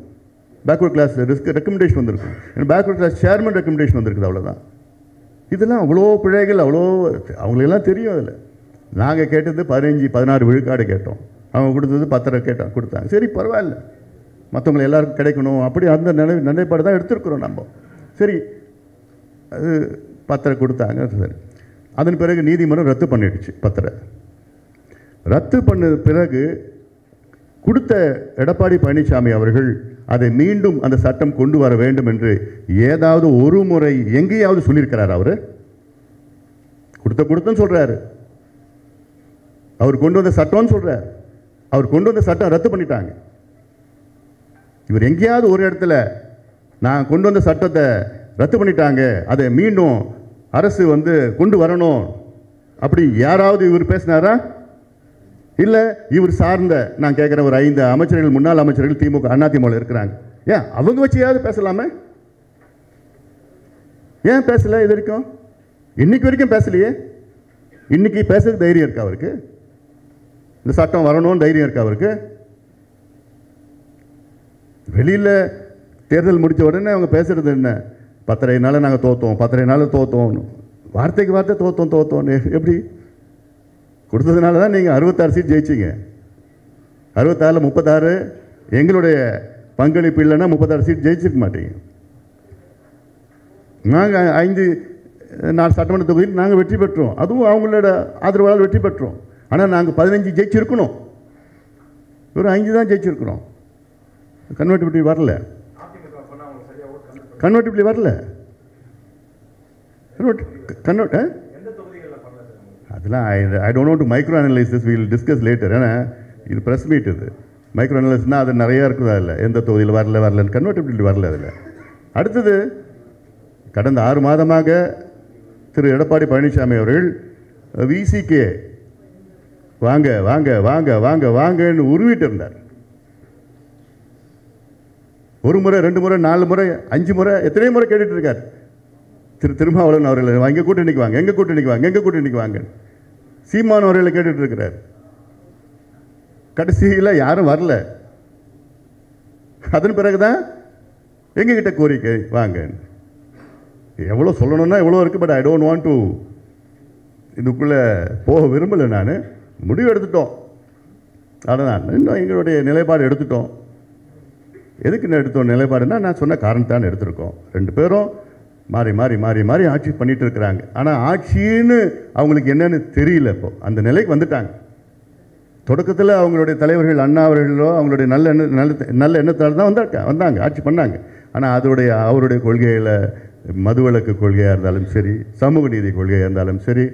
பேக்வர்ட் கிளாஸ் ரெக்கமெண்டேஷன் வந்திருக்கும். பேக்வர்ட் கிளாஸ் சேர்மன் ரெக்கமெண்டேஷன் வந்திருக்குது. அவ்வளோதான். இதெல்லாம் அவ்வளோ பிழைகள், அவ்வளோ அவங்களுக்கெல்லாம் தெரியும். அதில் நாங்கள் கேட்டது 15-16 விழுக்காடு கேட்டோம், அவங்க கொடுத்தது 10 கொடுத்தாங்க. சரி, பரவாயில்ல, மற்றவங்களை எல்லாருக்கும் கிடைக்கணும், அப்படி அந்த நிலைப்பாடு தான் எடுத்துருக்குறோம் நம்ம. சரி, அது 10 கொடுத்தாங்க. சரி, அதன் பிறகு நீதிமன்றம் ரத்து பண்ணிடுச்சு. 10 ரத்து பண்ண பிறகு கொடுத்த எடப்பாடி பழனிசாமி அவர்கள் அதை மீண்டும் அந்த சட்டம் கொண்டு வர வேண்டும் என்று ஏதாவது ஒரு முறை எங்கேயாவது சொல்லியிருக்கிறார்? அவர் கொடுத்தன்னு சொல்றாரு, அவர் கொண்டு வந்த சட்டம்னு சொல்றார். அவர் கொண்டு வந்த சட்டம் ரத்து பண்ணிட்டாங்க. இவர் எங்கேயாவது ஒரு இடத்துல நான் கொண்டு வந்த சட்டத்தை ரத்து பண்ணிட்டாங்க, அதை மீண்டும் அரசு கொண்டு வரணும் அப்படி யாராவது இவர் பேசினாரா? இல்லை, இவர் சார்ந்த நான் கேட்குற ஒரு 5 அமைச்சர்கள், முன்னாள் அமைச்சர்கள் திமுக அதிமுக இருக்கிறாங்க. ஏன் அவங்க வச்சியாவது பேசலாமே? ஏன் பேசல? இது வரைக்கும் இன்னைக்கு வரைக்கும் பேசலையே. இன்னைக்கு பேசுறதுக்கு தைரியம் இருக்கா அவருக்கு? இந்த சட்டம் வரணும்னு தைரியம் இருக்கா அவருக்கு? வெளியில் தேர்தல் முடித்த உடனே அவங்க பேசுறது என்ன? 10.5 நாள் நாங்கள் தோற்றோம், 10.5 நாள் தோற்றோம், வார்த்தைக்கு வார்த்தை தோற்றோம். எப்படி? கொடுத்ததுனால தான் நீங்கள் 66 சீட் ஜெயிச்சிங்க. 66 36 எங்களுடைய பங்களிப்பு இல்லைன்னா 36 சீட் ஜெயிச்சிருக்க மாட்டீங்க. நாங்கள் 5-4 சட்டமன்ற தொகுதியில் நாங்கள் வெற்றி பெற்றோம், அதுவும் அவங்களோட ஆதரவால் வெற்றி பெற்றோம். ஆனால் நாங்கள் 15 ஜெயிச்சிருக்கணும், ஒரு 5 தான் ஜெயிச்சிருக்கிறோம். கன்வெர்ட்டிபிலிட்டி வரல, கன்வெர்ட்டிபிலிட்டி வரல. அதெல்லாம் ஐ don't want to micro analyse this, will discuss later. ஏன்னா இது ப்ரெஸ் மீட், இது மைக்ரோ அனலைஸ்னால் அது நிறையா இருக்குதா? இல்லை, எந்த தொகுதியில் வரலன்னு கன்வெர்ட்டிபிலிட்டி வரல. அதில் அடுத்தது, கடந்த 6 மாதமாக திரு எடப்பாடி பழனிசாமி அவர்கள் விசிகே வாங்க வாங்க வாங்க வாங்க வாங்கன்னு உருவிட்டு இருந்தார். 1 முறை 2 முறை 4 முறை 5 முறை எத்தனை முறை கேட்டுட்டு இருக்கார் திரு திருமாவளவன் அவர்கள், எங்கள் கூட்டணிக்கு வாங்க, எங்கள் கூட்டணிக்கு வாங்க, எங்கள் கூட்டணிக்கு வாங்க. சீமான் அவர்களை கேட்டுட்டு இருக்கிறார். கடைசியில் யாரும் வரல. அதன் பிறகுதான் எங்ககிட்ட கோரிக்கை வாங்க. எவ்வளோ சொல்லணும்னா எவ்வளோ இருக்குது. But I don't want to இதுக்குள்ளே போக விரும்பலை. நான் முடிவு எடுத்துட்டோம். ஆனால் இன்னும் எங்களுடைய நிலைப்பாடு எடுத்துட்டோம். எதுக்கு எடுத்தோம் நிலைப்பாடுன்னா, நான் சொன்ன காரணத்தான் எடுத்திருக்கோம். 2 பேரும் மாறி மாறி மாறி மாறி ஆட்சி பண்ணிட்டு இருக்கிறாங்க. ஆனால் ஆட்சின்னு அவங்களுக்கு என்னன்னு தெரியல. இப்போ அந்த நிலைக்கு வந்துட்டாங்க. தொடக்கத்தில் அவங்களுடைய தலைவர்கள் அண்ணா அவர்களோ அவங்களுடைய நல்ல எண்ணத்தால் தான் வந்தாங்க, ஆட்சி பண்ணாங்க. ஆனால் அவருடைய கொள்கையில் மதுவிலக்கு கொள்கையாக இருந்தாலும் சரி, சமூக நீதி கொள்கையாக இருந்தாலும் சரி,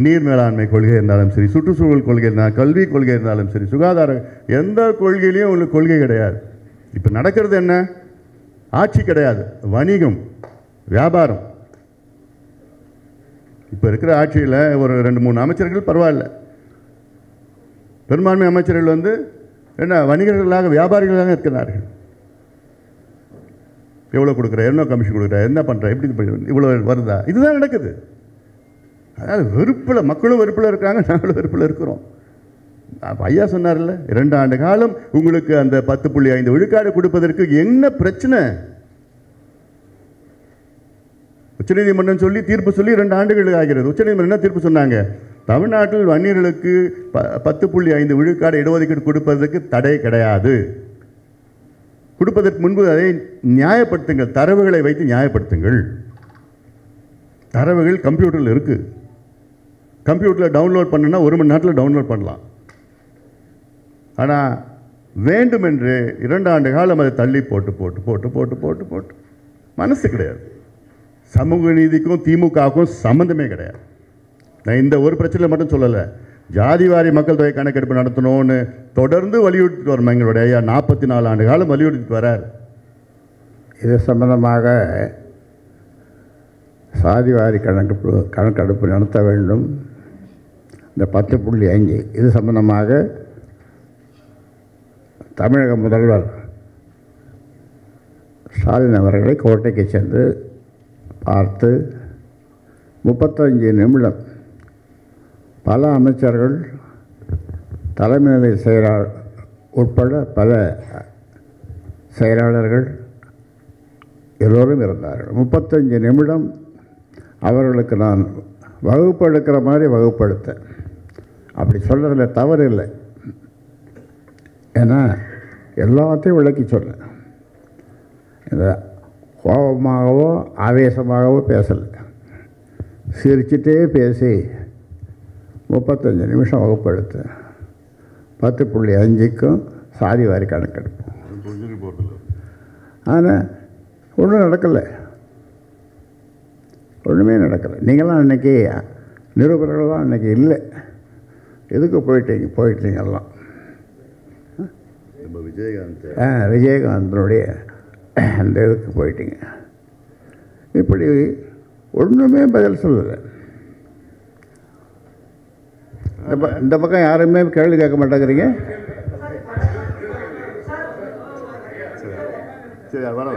நீர் மேலாண்மை கொள்கை இருந்தாலும் சரி, சுற்றுச்சூழல் கொள்கை இருந்தாலும், கல்வி கொள்கை இருந்தாலும் சரி, சுகாதார எந்த கொள்கையிலையும் உங்களுக்கு கொள்கை கிடையாது. இப்போ நடக்கிறது என்ன? ஆட்சி கிடையாது, வணிகம், வியாபாரம். இப்போ இருக்கிற ஆட்சியில் ஒரு 2-3 அமைச்சர்கள் பரவாயில்ல. பெரும்பான்மை அமைச்சர்கள் என்ன வணிகர்களாக வியாபாரிகளாக இருக்கிறார்கள். எவ்வளோ கொடுக்குற, என்ன கமிஷன் கொடுக்குற, என்ன பண்ணுற, எப்படி இவ்வளோ வருதா? இதுதான் நடக்குது. அதாவது வெறுப்பில், மக்களும் வெறுப்பில் இருக்காங்க, நாங்களும் வெறுப்பில் இருக்கிறோம். ஐயா சொன்னார்ல, 2 ஆண்டு காலம் உங்களுக்கு அந்த 10.5 விழுக்காடு கொடுப்பதற்கு என்ன பிரச்சனை? உச்சநீதிமன்றம் சொல்லி தீர்ப்பு சொல்லி 2 ஆண்டுகள் ஆகிறது. உச்சநீதிமன்றம் என்ன தீர்ப்பு சொன்னாங்க? தமிழ்நாட்டில் வன்னியர்களுக்கு 10.5 விழுக்காடு இடஒதுக்கீடு கொடுப்பதற்கு தடை கிடையாது. கொடுப்பதற்கு முன்பு அதை நியாயப்படுத்துங்கள், தரவுகளை வைத்து நியாயப்படுத்துங்கள். தரவுகள் கம்ப்யூட்டரில் இருக்கு. கம்ப்யூட்டரில் டவுன்லோட் பண்ணுன்னா 1 மணி நேரத்தில் டவுன்லோட் பண்ணலாம். ஆனால் வேண்டுமென்று 2 ஆண்டு காலம் அதை தள்ளி போட்டு போட்டு போட்டு போட்டு போட்டு போட்டு மனசு கிடையாது. சமூக நீதிக்கும் திமுகவுக்கும் சம்மந்தமே கிடையாது. நான் இந்த ஒரு பிரச்சனையில் மட்டும் சொல்லலை. ஜாதிவாரி மக்கள் தொகை கணக்கெடுப்பு நடத்தணும்னு தொடர்ந்து வலியுறுத்திட்டு வரோம். எங்களுடைய ஐயா 44 ஆண்டு காலம் வலியுறுத்திட்டு வரார். இது சம்பந்தமாக சாதிவாரி கணக்கெடுப்பு நடத்த வேண்டும். இந்த 10.5 இது சம்பந்தமாக தமிழக முதல்வர் ஸ்டாலின் அவர்களை கோட்டைக்கு சென்று பார்த்து 35 நிமிடம் பல அமைச்சர்கள், தலைமை நிலை செயலாளர் உட்பட பல செயலாளர்கள் எல்லோரும் இருந்தார்கள். 35 நிமிடம் அவர்களுக்கு நான் வகுப்பு எடுக்கிற மாதிரி வகுப்படுத்தேன். அப்படி சொல்கிறதில் தவறு இல்லை. ஏன்னா எல்லாத்தையும் விளக்கி சொன்னேன். இந்த கோபமாகவோ ஆவேசமாகவோ பேசலை. சிரிச்சுட்டே பேசி 35 நிமிஷம் வகுப்படுத்தேன். 10.5க்கும் சாதிவாரி கணக்கெடுப்பு. ஆனால் ஒன்றும் நடக்கலை, ஒன்றுமே நடக்கலை. நீங்களாம் அன்றைக்கி நிருபர்கள்லாம் அன்றைக்கி இல்லை. எதுக்கு போயிட்டீங்கெல்லாம் விஜயகாந்தனுடைய அந்த இதுக்கு போயிட்டீங்க. இப்படி ஒன்றுமே பதில் சொல்லலை. இந்த பக்கம் யாருமே கேள்வி கேட்க மாட்டேங்கிறீங்க. சரி, வர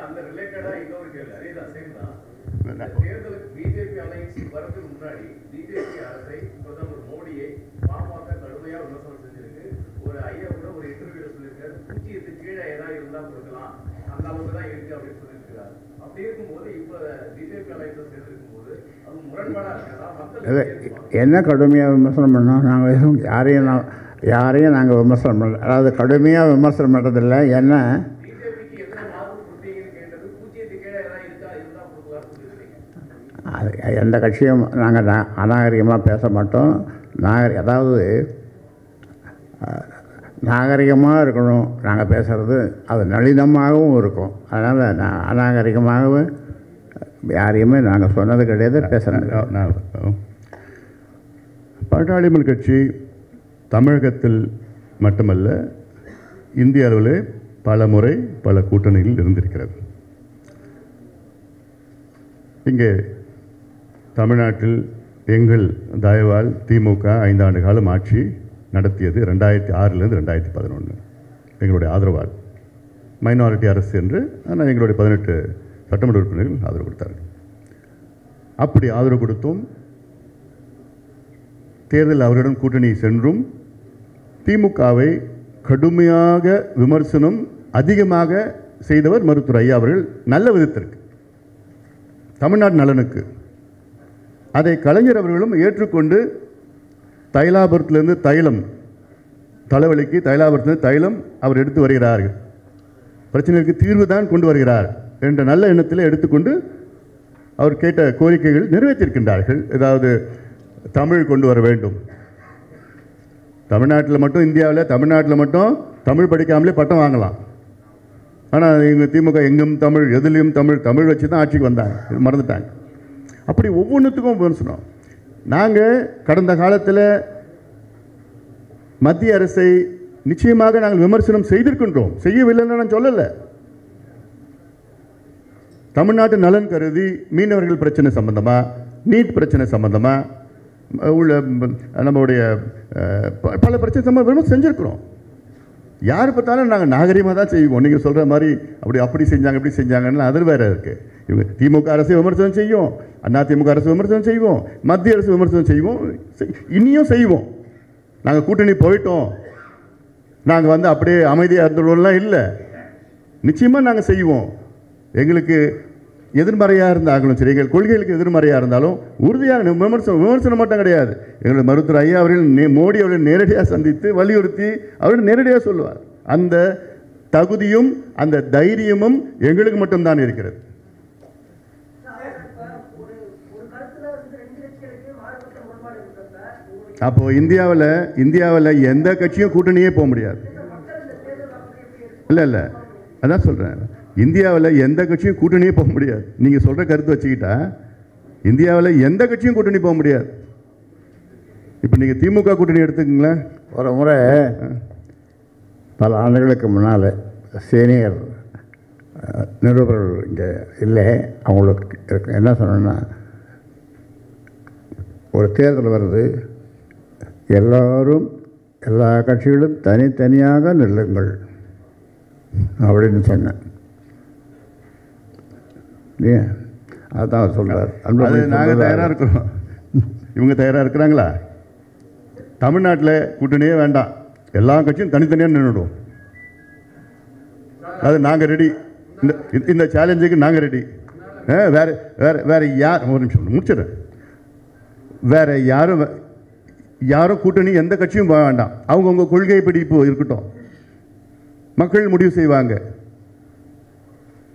அந்த ரிலேட்டடா இன்னொரு கேள்வி, அதேதான் சேம் தான். தேர்தலுக்கு பிஜேபி அலைன்ஸ் வரதுக்கு முன்னாடி பிஜேபி அரசை பிரதமர் மோடியை பாமக கடுமையா விமர்சனம் செஞ்சிருக்கு. ஒரு ஐயா கூட ஒரு இன்டர்வியூல சொல்லியிருக்காரு, 0க்கு கீழே ஏதாவது இருந்தா கொடுக்கலாம், அந்த அளவுக்கு தான் இருக்கு அப்படின்னு சொல்லியிருக்கிறார். அப்படி இருக்கும்போது இப்ப பிஜேபி அலைன்ஸ் சேர்ந்திருக்கும் போது அது முரண்பாடா இருக்கிறதா? மக்கள் என்ன கடுமையாக விமர்சனம் பண்ணோம்? நாங்கள் எதுவும் யாரையும் நாங்கள் விமர்சனம் பண்ணல. அதாவது கடுமையாக விமர்சனம் பண்ணுறதில்லை. ஏன்னா அது எந்த கட்சியும் நாங்கள் அநாகரிகமாக பேச மாட்டோம். அதாவது நாகரிகமாக இருக்கணும் நாங்கள் பேசுகிறது, அது நளினமாகவும் இருக்கும். அதனால் அநாகரிகமாகவும் யாரையுமே நாங்கள் சொன்னது கிடையாது, பேசுகிறேன். பாட்டாளி மக்கள் கட்சி தமிழகத்தில் மட்டுமல்ல, இந்திய அளவில் பல முறை பல கூட்டணியில் இருந்திருக்கிறது. இங்கே தமிழ்நாட்டில் எங்கள் தயவால் திமுக 5 ஆண்டு காலம் ஆட்சி நடத்தியது. 2006 2011 எங்களுடைய ஆதரவால். மைனாரிட்டி அரசு என்று. ஆனால் எங்களுடைய 18 சட்டமன்ற உறுப்பினர்கள் ஆதரவு கொடுத்தார்கள். அப்படி ஆதரவு கொடுத்தும் தேர்தல் அவரிடம் கூட்டணி சென்றும் திமுகவை கடுமையாக விமர்சனம் அதிகமாக செய்தவர் மருத்துவர் ஐயா அவர்கள். நல்ல விதத்திற்கு, தமிழ்நாடு நலனுக்கு. அதை கலைஞர் அவர்களும் ஏற்றுக்கொண்டு தைலாபுரத்திலிருந்து தைலம், தலைவலிக்கு தைலாபுரத்திலிருந்து தைலம் அவர் எடுத்து வருகிறார்கள், பிரச்சனைக்கு தீர்வு தான் கொண்டு வருகிறார் என்ற நல்ல எண்ணத்தில் எடுத்துக்கொண்டு அவர் கேட்ட கோரிக்கைகள் நிறைவேற்றியிருக்கின்றார்கள். ஏதாவது தமிழ் கொண்டு வர வேண்டும், தமிழ்நாட்டில் மட்டும், இந்தியாவில் தமிழ்நாட்டில் மட்டும் தமிழ் படிக்காமலே பட்டம் வாங்கலாம். ஆனால் இவங்க திமுக எங்கும் தமிழ், எதுலேயும் தமிழ், தமிழ் வச்சு தான் ஆட்சிக்கு வந்தாங்க, இது மறந்துட்டாங்க. அப்படி ஒவ்வொன்றுத்துக்கும் விமர்சனம். நாங்கள் கடந்த காலத்தில் மத்திய அரசை நிச்சயமாக நாங்கள் விமர்சனம் செய்திருக்கின்றோம், செய்யவில்லைன்னு நான் சொல்லலை. தமிழ்நாட்டு நலன் கருதி மீனவர்கள் பிரச்சனை சம்பந்தமா, நீட் பிரச்சனை சம்பந்தமா உள்ள நம்மளுடைய பல பிரச்சனை சம்பந்தமாக செஞ்சுருக்கிறோம். யார் பார்த்தாலும் நாங்கள் நாகரிகமாக தான் செய்வோம். நீங்கள் சொல்கிற மாதிரி அப்படி செஞ்சாங்க இப்படி செஞ்சாங்கன்னு அது வேறு இருக்குது. இவங்க திமுக அரசை விமர்சனம் செய்வோம், அதிமுக அரசு விமர்சனம் செய்வோம், மத்திய அரசு விமர்சனம் செய்வோம், இனியும் செய்வோம். நாங்கள் கூட்டணி போயிட்டோம், நாங்கள் அப்படியே அமைதியாக இருந்துள்ளோம்லாம் இல்லை. நிச்சயமாக நாங்கள் செய்வோம். எங்களுக்கு எதிர்மறையாக இருந்தாலும் சரி, எங்கள் கொள்கைகளுக்கு எதிர்மறையாக இருந்தாலும் உறுதியாக விமர்சனம் மட்டும் கிடையாது. எங்களுடைய மருத்துவர் ஐயா அவர்கள் மோடி அவர்கள் நேரடியாக சந்தித்து வலியுறுத்தி அவர்கள் நேரடியாக சொல்லுவார். அந்த தகுதியும் அந்த தைரியமும் எங்களுக்கு மட்டும்தான் இருக்கிறது. அப்போ இந்தியாவில் எந்த கட்சியும் கூட்டணியே போக முடியாது. இல்லை அதான் சொல்கிறேன், இந்தியாவில் எந்த கட்சியும் கூட்டணியே போக முடியாது. நீங்கள் சொல்கிற கருத்து வச்சுக்கிட்டா இந்தியாவில் எந்த கட்சியும் கூட்டணி போக முடியாது. இப்போ நீங்கள் திமுக கூட்டணி எடுத்துக்கங்களேன். ஒரு முறை பல ஆண்டுகளுக்கு முன்னால் சீனியர் நிருபர்கள் இங்கே இல்லை, அவங்களுக்கு என்ன சொன்னேன்னா, ஒரு தேர்தல் வருது, எல்லோரும் எல்லா கட்சிகளும் தனித்தனியாக நில்லுங்கள் அப்படின்னு சொன்னேன். ஏன் அதான் சொல்கிறார். அது நாங்கள் தயாராக இருக்கிறோம். இவங்க தயாராக இருக்கிறாங்களா? தமிழ்நாட்டில் கூட்டணியே வேண்டாம், எல்லா கட்சியும் தனித்தனியாக நின்றுடும். அது நாங்கள் ரெடி, இந்த சேலஞ்சுக்கு நாங்கள் ரெடி. வேறு வேறு வேறு யார், ஒரு நிமிஷம் முடிச்சிடறேன். வேறு யாரும் கூட்டணி எந்த கட்சியும் போக வேண்டாம், அவங்கவுங்க கொள்கை பிடிப்பு இருக்கட்டும், மக்கள் முடிவு செய்வாங்க.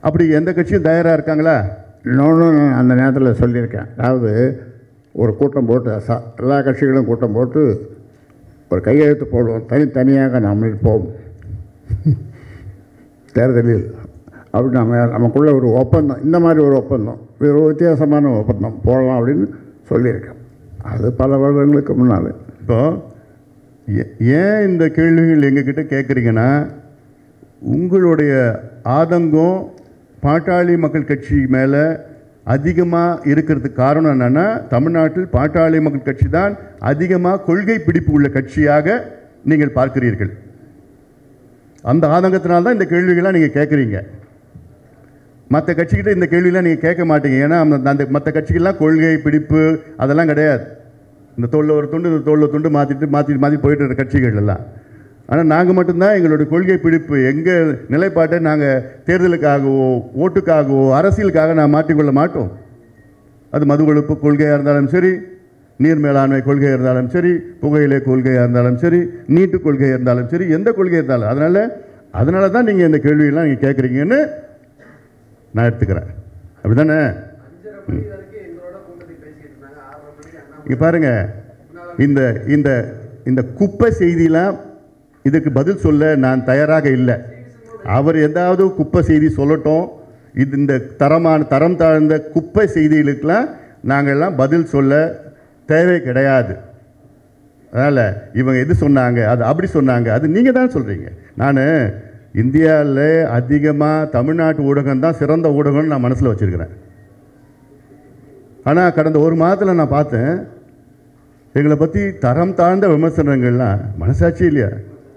அப்படி எந்த கட்சியும் தயாராக இருக்காங்களா? இன்னொன்று அந்த நேரத்தில் சொல்லியிருக்கேன். அதாவது ஒரு கூட்டம் போட்டு எல்லா கட்சிகளும் கூட்டம் போட்டு ஒரு கையெழுத்து போடுவோம், தனித்தனியாக நாம் இருப்போம் தேர்தலில் அப்படி நமக்குள்ள ஒரு ஒப்பந்தம், இந்த மாதிரி ஒரு ஒப்பந்தம், ஒரு வித்தியாசமான ஒப்பந்தம் போடலாம் அப்படின்னு சொல்லியிருக்கேன். அது பல வருடங்களுக்கு முன்னால். இப்போ ஏன் இந்த கேள்விகள் எங்ககிட்ட கேட்குறீங்கன்னா, உங்களுடைய ஆதங்கம் பாட்டாளி மக்கள் கட்சி மேலே அதிகமாக இருக்கிறதுக்கு காரணம் என்னென்னா, தமிழ்நாட்டில் பாட்டாளி மக்கள் கட்சி தான் அதிகமாக கொள்கை பிடிப்பு உள்ள கட்சியாக நீங்கள் பார்க்கிறீர்கள். அந்த ஆதங்கத்தினால்தான் இந்த கேள்விகள்லாம் நீங்கள் கேட்குறீங்க. மற்ற கட்சிக்கிட்ட இந்த கேள்வியெலாம் நீங்கள் கேட்க மாட்டீங்க. ஏன்னா அந்த மற்ற கட்சிகள்லாம் கொள்கை பிடிப்பு அதெல்லாம் கிடையாது. இந்த தோளில் ஒரு துண்டு, இந்த தோளில் துண்டு மாற்றி போயிட்டு இருக்க கட்சிகள் எல்லாம். ஆனால் நாங்கள் மட்டும்தான் எங்களுடைய கொள்கை பிடிப்பு, எங்கள் நிலைப்பாட்டை நாங்கள் தேர்தலுக்காகவோ ஓட்டுக்காகவோ அரசியலுக்காக நான் மாற்றிக்கொள்ள மாட்டோம். அது மது ஒழிப்பு கொள்கையாக இருந்தாலும் சரி, நீர் மேலாண்மை கொள்கையாக இருந்தாலும் சரி, புகையிலை கொள்கையாக இருந்தாலும் சரி, நீட்டு கொள்கையாக இருந்தாலும் சரி, எந்த கொள்கையாக இருந்தாலும். அதனால தான் நீங்கள் இந்த கேள்வியெல்லாம் நீங்கள் கேட்குறீங்கன்னு நான் எடுத்துக்கிறேன். அப்படி தானே? இங்கே பாருங்கள், இந்த குப்பை செய்திலாம் இதுக்கு பதில் சொல்ல நான் தயாராக இல்லை. அவர் ஏதாவது குப்பை செய்தி சொல்லட்டும். இந்த தரம் தாழ்ந்த குப்பை செய்திகளுக்கெல்லாம் நாங்கள்லாம் பதில் சொல்ல தேவை கிடையாது. அதனால் இவங்க எது சொன்னாங்க, அது அப்படி சொன்னாங்க, அது நீங்கள் தான் சொல்கிறீங்க. நான் இந்தியாவில் அதிகமாக தமிழ்நாட்டு ஊடகம் தான் சிறந்த ஊடகம்னு நான் மனசில் வச்சுருக்கிறேன். ஆனால் கடந்த ஒரு மாதத்தில் நான் பார்த்தேன், எங்களை பற்றி தரம் தாழ்ந்த விமர்சனங்கள்லாம் மனசாட்சி இல்லையா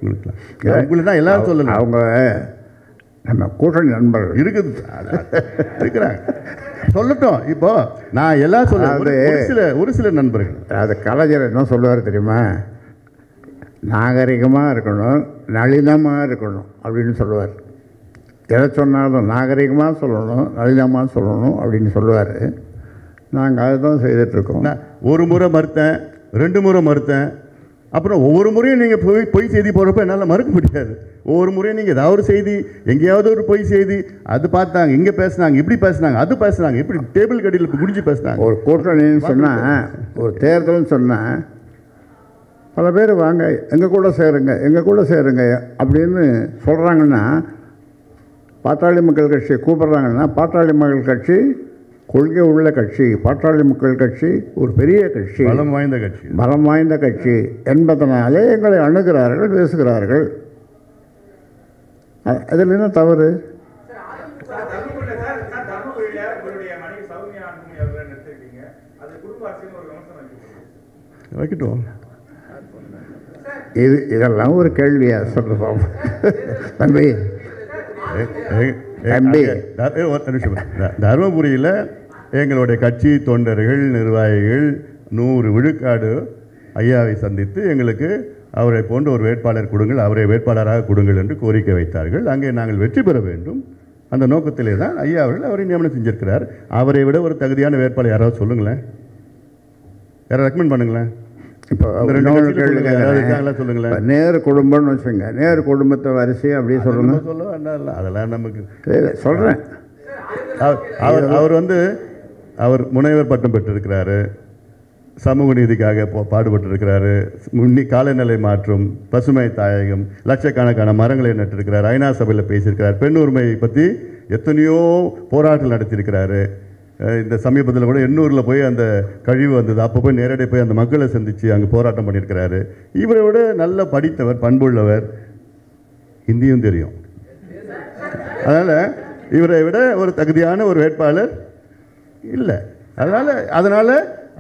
உங்களுக்கு தான் எல்லாரும் சொல்லலாம். அவங்க நம்ம கூட்டணி நண்பர்கள் இருக்குது இருக்கிறாங்க. சொல்லட்டும். இப்போ நான் எல்லாம் சொல்ல ஒரு சில நண்பர்கள். அது கலைஞர் என்ன சொல்லுவார் தெரியுமா? நாகரிகமாக இருக்கணும், நளினமாக இருக்கணும் அப்படின்னு சொல்லுவார். எதை சொன்னாலும் நாகரிகமாக சொல்லணும், நளினமாக சொல்லணும் அப்படின்னு சொல்லுவார். நாங்கள் அதுதான் செய்துட்ருக்கோம். நான் ஒரு முறை மறுத்தேன், 2 முறை மறுத்தேன். அப்புறம் ஒவ்வொரு முறையும் நீங்கள் பொய் செய்தி போடுறப்ப என்னால் மறுக்க முடியாது. ஒவ்வொரு முறையும் நீங்கள் ஏதாவது ஒரு செய்தி, எங்கேயாவது ஒரு பொய் செய்தி, அது பார்த்தாங்க, இங்கே பேசுனாங்க, இப்படி பேசுனாங்க, அது பேசுனாங்க, இப்படி டேபிள் கடியில் குடிஞ்சு பேசுனாங்க. ஒரு கூட்டணின்னு சொன்னால், ஒரு தேர்தல்னு சொன்னால் பல பேர் வாங்க எங்கள் கூட சேருங்க அப்படின்னு சொல்கிறாங்கன்னா, பாட்டாளி மக்கள் கட்சி கூப்பிட்றாங்கன்னா, பாட்டாளி மக்கள் கட்சி கொள்கை உள்ள கட்சி, பாட்டாளி மக்கள் கட்சி ஒரு பெரிய கட்சி, பலம் வாய்ந்த கட்சி என்பதனாலே எங்களை அணுகிறார்கள், பேசுகிறார்கள். அதில் என்ன தவறு? வைக்கட்டும். இதெல்லாம் ஒரு கேள்வியா சொல்ல பாப்போம். தம்பி தருமபுரியில் எங்களுடைய கட்சி தொண்டர்கள், நிர்வாகிகள் 100 விழுக்காடு ஐயாவை சந்தித்து எங்களுக்கு அவரை போன்ற ஒரு வேட்பாளர் கொடுங்கள், அவரை வேட்பாளராக கொடுங்கள் என்று கோரிக்கை வைத்தார்கள். அங்கே நாங்கள் வெற்றி பெற வேண்டும். அந்த நோக்கத்திலே தான் ஐயா அவர்கள் அவரை நியமனம் செஞ்சிருக்கிறார். அவரை விட ஒரு தகுதியான வேட்பாளர் யாராவது சொல்லுங்களேன், யாராவது ரெக்கமெண்ட் பண்ணுங்களேன். இப்போ சொல்லுங்களேன். நேரு குடும்பம்னு வச்சுங்க, நேரு குடும்பத்தை வரிசை அப்படியே சொல்லுங்க. சொல்ல வேண்டாம், அதெல்லாம் நமக்கு சொல்கிறேன். அவர் அவர் முனைவர் பட்டம் பெற்றிருக்கிறாரு, சமூக நீதிக்காக பாடுபட்டிருக்கிறாரு, காலநிலை மாற்றம், பசுமை தாயகம், லட்சக்கணக்கான மரங்களை நட்டிருக்கிறார், ஐநா சபையில் பேசியிருக்கிறார், பெண் உரிமையை பற்றி எத்தனையோ போராட்டம் நடத்தியிருக்கிறாரு. இந்த சமீபத்தில் கூட எண்ணூரில் போய் அந்த கழிவு வந்தது, அப்போ போய் நேரடியாக போய் அந்த மக்களை சந்தித்து அங்கே போராட்டம் பண்ணியிருக்கிறாரு. இவரை விட நல்ல படித்தவர், பண்புள்ளவர், ஹிந்தியும் தெரியும். அதனால் இவரை விட ஒரு தகுதியான ஒரு வேட்பாளர் இல்லை. அதனால்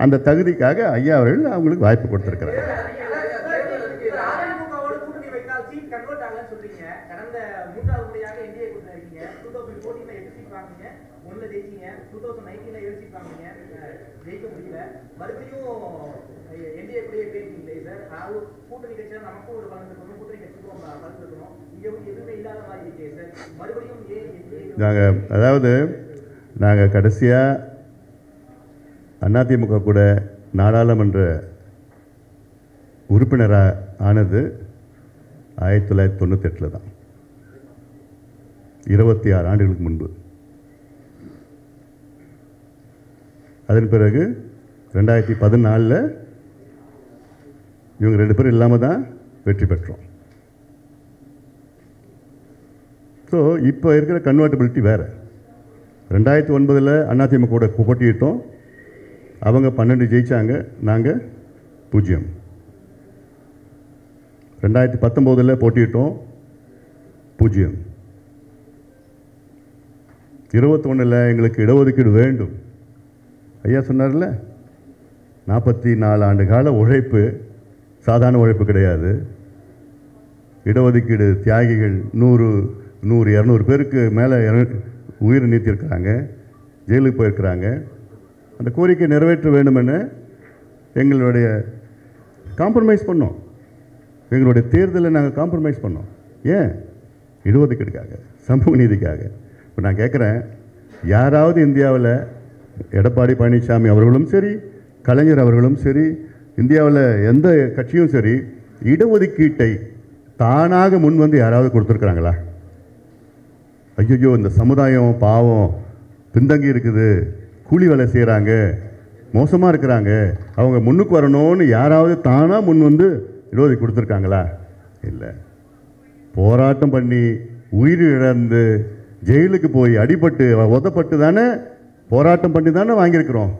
அந்த தகுதிக்காக ஐயா அவர்கள் அவங்களுக்கு வாய்ப்பு கொடுத்துருக்கிறார். நாங்கள் கடைசியாக அதிமுக கூட நாடாளுமன்ற உறுப்பினராக ஆனது 1998 தான், 26 ஆண்டுகளுக்கு முன்பு. அதன் பிறகு 2014 இவங்க 2 பேரும் இல்லாமல் தான் வெற்றி பெற்றோம். ஸோ இப்போ இருக்கிற கன்வெர்ட்டபிலிட்டி வேறு. 2009 அதிமுக கூட போட்டியிட்டோம், அவங்க 12 ஜெயித்தாங்க, நாங்கள் 0. 2019 போட்டியிட்டோம், 0. 21 எங்களுக்கு இடஒதுக்கீடு வேண்டும். ஐயா சொன்னார்ல, 44 ஆண்டு கால உழைப்பு சாதாரண உழைப்பு கிடையாது. இடஒதுக்கீடு தியாகிகள் 100-200 பேருக்கு மேலே உயிர் நீத்திருக்கிறாங்க, ஜெயிலுக்கு போயிருக்கிறாங்க. அந்த கோரிக்கை நிறைவேற்ற வேண்டுமென்னு எங்களுடைய காம்ப்ரமைஸ் பண்ணோம். எங்களுடைய தேர்தலில் நாங்கள் காம்ப்ரமைஸ் பண்ணோம். ஏன்? இடஒதுக்கீடுக்காக, சமூக நீதிக்காக. இப்போ நான் கேட்குறேன், யாராவது இந்தியாவில் எடப்பாடி பழனிசாமி அவர்களும் சரி, கலைஞர் அவர்களும் சரி, இந்தியாவில் எந்த கட்சியும் சரி, இடஒதுக்கீட்டை தானாக முன் வந்து யாராவது கொடுத்துருக்குறாங்களா? ஐயோ இந்த சமுதாயம் பாவம் பின்தங்கி இருக்குது, கூலி வேலை செய்கிறாங்க, மோசமாக இருக்கிறாங்க, அவங்க முன்னுக்கு வரணும்னு யாராவது தானாக முன் வந்து இடஒதுக்கீடு கொடுத்துருக்காங்களா? இல்லை. போராட்டம் பண்ணி உயிர் இழந்து ஜெயிலுக்கு போய் அடிபட்டு உதப்பட்டு தானே, போராட்டம் பண்ணி தானே வாங்கியிருக்கிறோம்.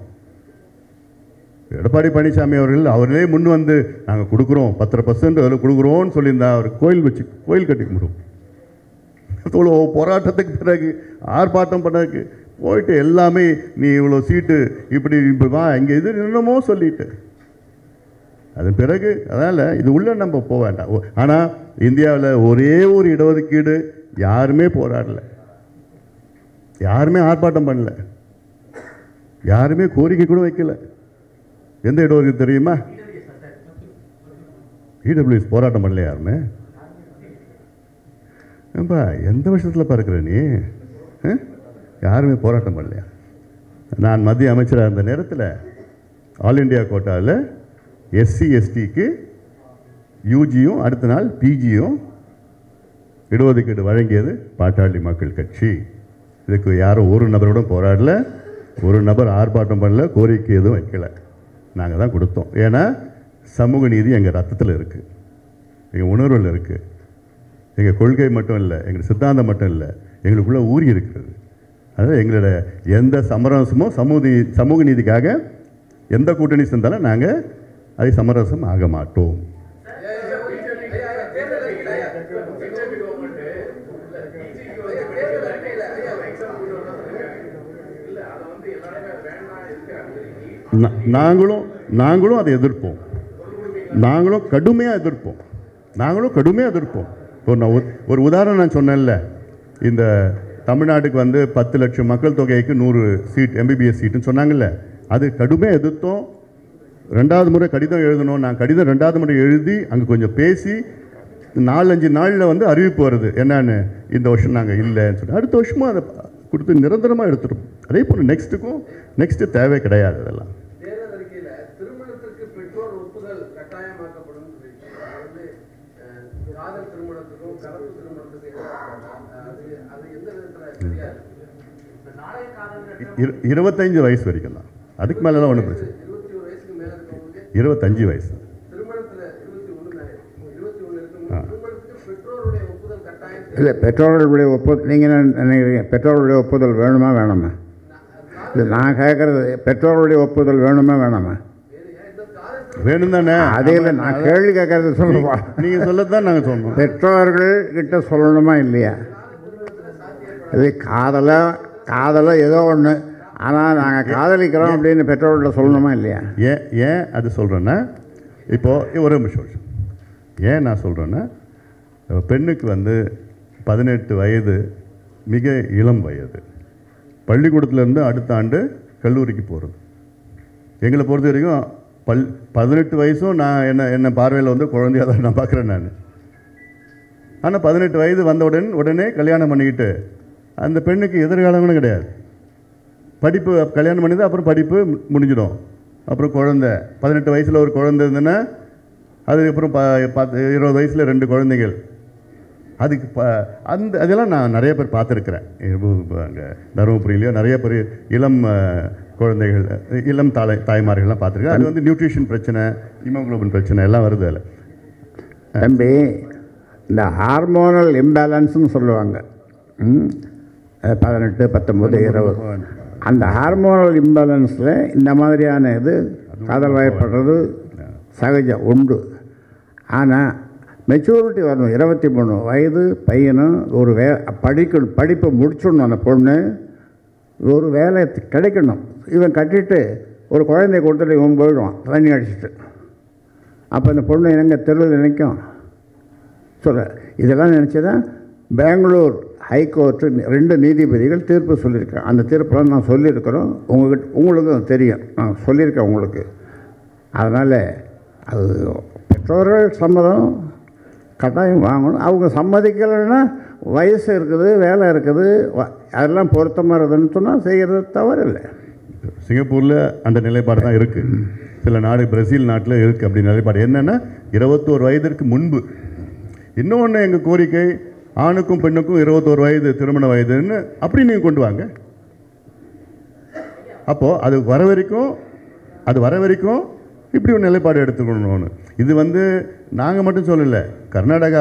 எடப்பாடி பழனிசாமி அவர்களே முன் வந்து நாங்கள் கொடுக்குறோம், 10% அதில் கொடுக்குறோன்னு சொல்லியிருந்தா அவர் கோயில் கட்டி கும்பிடுவோம். இவ்வளோ போராட்டத்துக்கு பிறகு ஆர்ப்பாட்டம் பண்ணதுக்கு போயிட்டு எல்லாமே நீ இவ்வளோ சீட்டு இப்படி வா இங்கே இது என்னமோ சொல்லிட்டு அதன் பிறகு அதனால் இது உள்ள நம்ம போக வேண்டாம். ஆனால் இந்தியாவில் ஒரே ஒரு இடஒதுக்கீடு யாருமே போராடல, யாருமே ஆர்ப்பாட்டம் பண்ணல, யாருமே கோரிக்கை கூட வைக்கல. எந்த இடஒதுக்கீடு தெரியுமா? இடபிள்யூஎஸ் போராட்டம் பண்ணல யாருமே. ஏன்பா எந்த வருஷத்தில் பார்க்குற நீ? யாருமே போராட்டம் பண்ணலையா? நான் மத்திய அமைச்சராக இருந்த நேரத்தில் ஆல் இண்டியா கோட்டாவில் எஸ்சி எஸ்டிக்கு யூஜியும் அடுத்த நாள் பிஜியும் இடஒதுக்கீடு வழங்கியது பாட்டாளி மக்கள் கட்சி. இதுக்கு யாரும் ஒரு நபரோட போராடல, ஒரு நபர் ஆர்ப்பாட்டம் பண்ணல, கோரிக்கை எதுவும் வைக்கல. நாங்கள் தான் கொடுத்தோம். ஏன்னா சமூக நீதி எங்கள் ரத்தத்தில் இருக்குது, எங்கள் உணர்வில் இருக்குது. எங்கள் கொள்கை மட்டும் இல்லை, எங்கள் சித்தாந்தம் மட்டும் இல்லை, எங்களுக்குள்ளே ஊறி இருக்கிறது. அதாவது எங்களோட எந்த சமரசமோ சமூக நீதிக்காக எந்த கூட்டணி சேர்ந்தாலும் நாங்கள் அதை சமரசம் ஆக மாட்டோம். நாங்களும் அதை எதிர்ப்போம். நாங்களும் கடுமையாக எதிர்ப்போம். இப்போ நான் ஒரு உதாரணம் நான் சொன்னேன்ல, இந்த தமிழ்நாட்டுக்கு வந்து 10 லட்சம் மக்கள் தொகைக்கு 100 சீட் எம்பிபிஎஸ் சீட்டுன்னு சொன்னாங்கல்ல, அது கடுமையாக எதிர்த்தோம். 2வது முறை கடிதம் எழுதணும். நான் கடிதம் 2வது முறை எழுதி அங்கே கொஞ்சம் பேசி 4-5 நாளில் வந்து அறிவிப்பு வருது என்னன்னு, இந்த வருஷம் நாங்கள் இல்லைன்னு சொல்லி அடுத்த வருஷமும் அதை கொடுத்து நிரந்தரமாக எடுத்துருப்போம். அதே போல் நெக்ஸ்ட்டு தேவை கிடையாது. அதெல்லாம் தேர்தல் அறிக்கையில திருமணத்திற்கு பெற்றோர் ஒப்புதல் கட்டாயமாக்கப்படும். காதல் திருமணத்துக்கும் கலப்பு திருமணத்துக்கும் அது எந்த விதத்துல தெரியாது. 25 வயசு வரைக்கும் தான், அதுக்கு மேலலாம் ஒன்றும் பிரச்சனை. 21 வயசுக்கு மேல இருக்கவங்களுக்கு 25 வயசு திருமணத்துல 21 இருக்கும். திருமணத்துக்கு பெற்றோருடைய ஒப்புதல் கட்டாயம் இல்லை, பெற்றோர்களுடைய ஒப்புதல் நீங்கள் என்ன நினைக்கிறீங்க? பெற்றோர்களுடைய ஒப்புதல் வேணுமா வேணாமா? இல்லை, நான் கேட்குறது பெற்றோர்களுடைய ஒப்புதல் வேணுமா வேணாமா? வேணும் தானே? அதே இல்லை, நான் கேள்வி கேட்கறது சொல்லுவா. நீங்கள் சொல்லத்தான் நாங்கள் சொன்னோம். பெற்றோர்கள் கிட்ட சொல்லணுமா இல்லையா? இது காதலை ஏதோ ஒன்று, ஆனால் நாங்கள் காதலிக்கிறோம் அப்படின்னு பெற்றோர்கள்ட்ட சொல்லணுமா இல்லையா? ஏன் அது சொல்கிறேன்னா, இப்போது ஒரு நிமிஷம் ஏன் நான் சொல்கிறேன்னா, பெண்ணுக்கு வந்து 18 வயது மிக இளம் வயது. பள்ளிக்கூடத்துலேருந்து அடுத்த ஆண்டு கல்லூரிக்கு போகிறது. எங்களை பொறுத்த வரைக்கும் 18 வயசும் நான் என்ன பார்வையில் வந்து குழந்தையாக தான் நான் பார்க்குறேன் நான். ஆனால் 18 வயது வந்த உடனே கல்யாணம் பண்ணிக்கிட்டு அந்த பெண்ணுக்கு எதிர்காலம் கூட கிடையாது. படிப்பு கல்யாணம் பண்ணிதான் அப்புறம் படிப்பு முடிஞ்சிடும். அப்புறம் குழந்தை 18 வயசில் ஒரு குழந்தை இருந்ததுன்னா அதுக்கப்புறம் 20 வயசில் 2 குழந்தைகள். அதுக்கு அதெல்லாம் நான் நிறைய பேர் பார்த்துருக்குறேன். அங்கே தருமபுரியிலையோ நிறைய பேர் இளம் குழந்தைகள், இளம் தாய்மார்கள்லாம் பார்த்துருக்கேன். அது வந்து நியூட்ரிஷன் பிரச்சனை, ஹீமோகுளோபின் பிரச்சனை எல்லாம் வருது அதில். தம்பி, இந்த ஹார்மோனல் இம்பேலன்ஸ்னு சொல்லுவாங்க. 18, 19, 20 அந்த ஹார்மோனல் இம்பேலன்ஸில் இந்த மாதிரியான இது காதல் வயப்படுறது சகஜம் உண்டு. ஆனால் மெச்சூரிட்டி வரணும். 23 வயது பையனும் ஒரு படிப்பை முடிச்சிடணும். அந்த பொண்ணு ஒரு வேலை கிடைக்கணும். இவன் கட்டிட்டு ஒரு குழந்தைய கொடுத்துட்டு இவன் போயிடுவான் தண்ணி அடிச்சுட்டு. அப்போ இந்த பொண்ணு எங்கே தெருவில் நினைக்கும் சொல்ல. இதெல்லாம் நினச்சி தான் பெங்களூர் ஹைகோர்ட்டு 2 நீதிபதிகள் தீர்ப்பு சொல்லியிருக்கேன். அந்த தீர்ப்பெல்லாம் நான் சொல்லியிருக்கிறோம். உங்களுக்கும் தெரியும், நான் சொல்லியிருக்கேன் உங்களுக்கு. அதனால் அது பெற்றோர்கள் சம்மதம் கட்டாயம் வாங்கணும். அவங்க சம்மதிக்கலைன்னா வயசு இருக்குது, வேலை இருக்குது, அதெல்லாம் பொருத்தமாக இருக்குதுன்னு சொன்னால் செய்கிறது தவறு இல்லை. சிங்கப்பூரில் அந்த நிலைப்பாடு தான் இருக்குது. சில நாடு, பிரேசில் நாட்டில் இருக்குது அப்படி நிலைப்பாடு. என்னென்னா 21 வயதிற்கு முன்பு. இன்னொன்று எங்கள் கோரிக்கை, ஆணுக்கும் பெண்ணுக்கும் 21 வயது திருமண வயதுன்னு அப்படி நீங்கள் கொண்டு வாங்க. அப்போது அது வர வரைக்கும் இப்படி ஒரு நிலைப்பாடு எடுத்துக்கணும்னு. இது வந்து நாங்கள் மட்டும் சொல்லலை. கர்நாடகா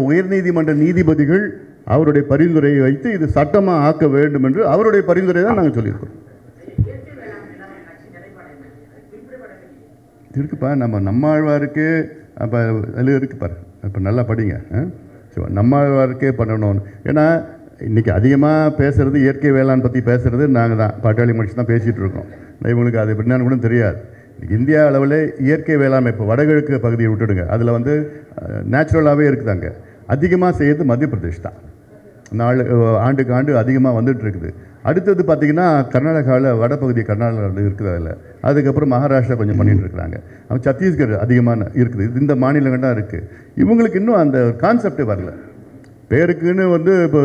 உயர்நீதிமன்ற நீதிபதிகள் அவருடைய பரிந்துரையை வைத்து இது சட்டமாக ஆக்க வேண்டும் என்று அவருடைய பரிந்துரை தான் நாங்கள் சொல்லியிருக்கோம். இருக்குப்பா, நம்மாழ்வாருக்கு அப்போ அதில் இருக்குப்பார். இப்போ நல்லா படிங்க. நம்மாழ்வாருக்கே பண்ணணும்னு. ஏன்னா இன்றைக்கி அதிகமாக பேசுகிறது இயற்கை வேளாண் பற்றி பேசுகிறது நாங்கள் தான், பாட்டாளி மனுஷன் தான் பேசிகிட்டு இருக்கோம். இவங்களுக்கு அது எப்படின்னு கூட தெரியாது. இந்தியா அளவில் இயற்கை வேளாண்மை இப்போ வடகிழக்கு பகுதியை விட்டுடுங்க, அதில் வந்து நேச்சுரலாகவே இருக்குதாங்க. அதிகமாக செய்யறது மத்திய பிரதேஷ் தான். ஆண்டுக்கு ஆண்டு அதிகமாக வந்துட்டு இருக்குது. அடுத்தது பார்த்திங்கன்னா கர்நாடகாவில் வடபகுதி கர்நாடகாவில் இருக்குது. அதில் அதுக்கப்புறம் மகாராஷ்டிரா கொஞ்சம் பண்ணிகிட்டு இருக்கிறாங்க. சத்தீஸ்கர் அதிகமான இருக்குது. இந்த மாநிலங்கள் தான் இருக்குது. இவங்களுக்கு இன்னும் அந்த கான்செப்டே வரல. பேருக்குன்னு வந்து இப்போ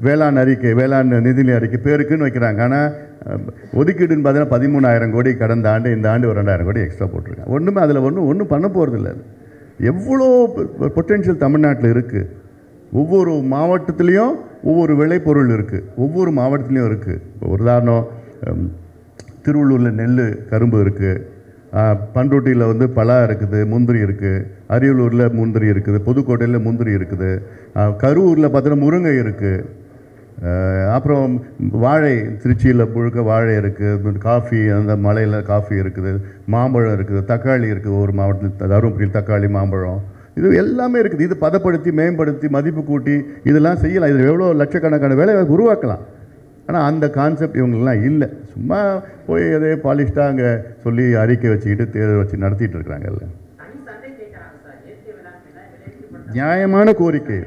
வேளாண் அறிக்கை, வேளாண் நிதிநிலை அறிக்கை பேருக்குன்னு வைக்கிறாங்க. ஆனால் ஒதுக்கீடுன்னு பார்த்தீங்கன்னா 13,000 கோடி கடந்த ஆண்டு, இந்த ஆண்டு ஒரு 2,000 கோடி எக்ஸ்ட்ரா போட்டிருக்காங்க. ஒன்றுமே அதில் ஒன்றும் பண்ண போகிறதில்ல. எவ்வளோ பொட்டென்ஷியல் தமிழ்நாட்டில் இருக்குது. ஒவ்வொரு மாவட்டத்துலேயும் ஒவ்வொரு விளைபொருள் இருக்குது, ஒவ்வொரு மாவட்டத்துலேயும் இருக்குது. ஒரு உதாரணம், திருவள்ளூரில் நெல் கரும்பு இருக்குது, பண்ருட்டியில் வந்து பலா இருக்குது, முந்திரி இருக்குது, அரியலூரில் முந்திரி இருக்குது, புதுக்கோட்டையில் முந்திரி இருக்குது, கரூரில் பார்த்தீங்கன்னா முருங்கை இருக்குது, அப்புறம் வாழை திருச்சியில் முழுக்க வாழை இருக்குது, காஃபி அந்த மலையில் காஃபி இருக்குது, மாம்பழம் இருக்குது, தக்காளி இருக்குது, ஒரு மாவட்டத்தில் தருமபுரியில் தக்காளி மாம்பழம், இது எல்லாமே இருக்குது. இது பதப்படுத்தி மேம்படுத்தி மதிப்பு கூட்டி இதெல்லாம் செய்யலாம். இது எவ்வளோ லட்சக்கணக்கான வேலை உருவாக்கலாம். ஆனால் அந்த கான்செப்ட் இவங்களெலாம் இல்லை. சும்மா போய் அதே பாலிஷ்டாக அங்கே சொல்லி அறிக்கை வச்சுக்கிட்டு தேர்தல் வச்சு நடத்திட்டு இருக்கிறாங்கல்ல. நியாயமான கோரிக்கை,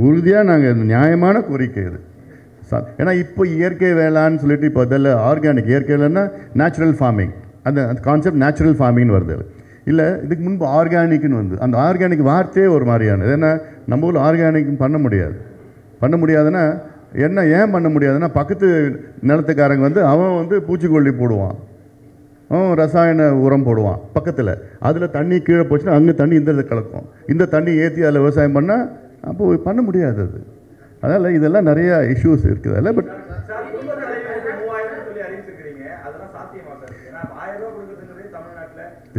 உறுதியாக நாங்கள் நியாயமான கோரிக்கை இது. ஏன்னா இப்போ இயற்கை வேளான்னு சொல்லிட்டு இப்போ அதில் ஆர்கானிக், இயற்கை வேலைன்னா நேச்சுரல் ஃபார்மிங், அந்த கான்செப்ட் நேச்சுரல் ஃபார்மிங்னு வருது. இல்லை இதுக்கு முன்பு ஆர்கானிக்னு வந்து அந்த ஆர்கானிக் வார்த்தையே ஒரு மாதிரியானது. ஏன்னா நம்ம ஊரில் ஆர்கானிக் பண்ண முடியாதுன்னா என்ன ஏன் பண்ண முடியாதுன்னா, பக்கத்து நிலத்துக்காரங்க வந்து அவன் வந்து பூச்சிக்கொல்லி போடுவான், அவன் ரசாயன உரம் போடுவான் பக்கத்தில். அதில் தண்ணி கீழே போச்சுன்னா அங்கே தண்ணி இந்த கலக்கும், இந்த தண்ணி ஏற்றி அதில் விவசாயம் பண்ணால் அப்போ பண்ண முடியாது. அது அதனால் இதெல்லாம் நிறையா இஷ்யூஸ் இருக்குது அதில். பட்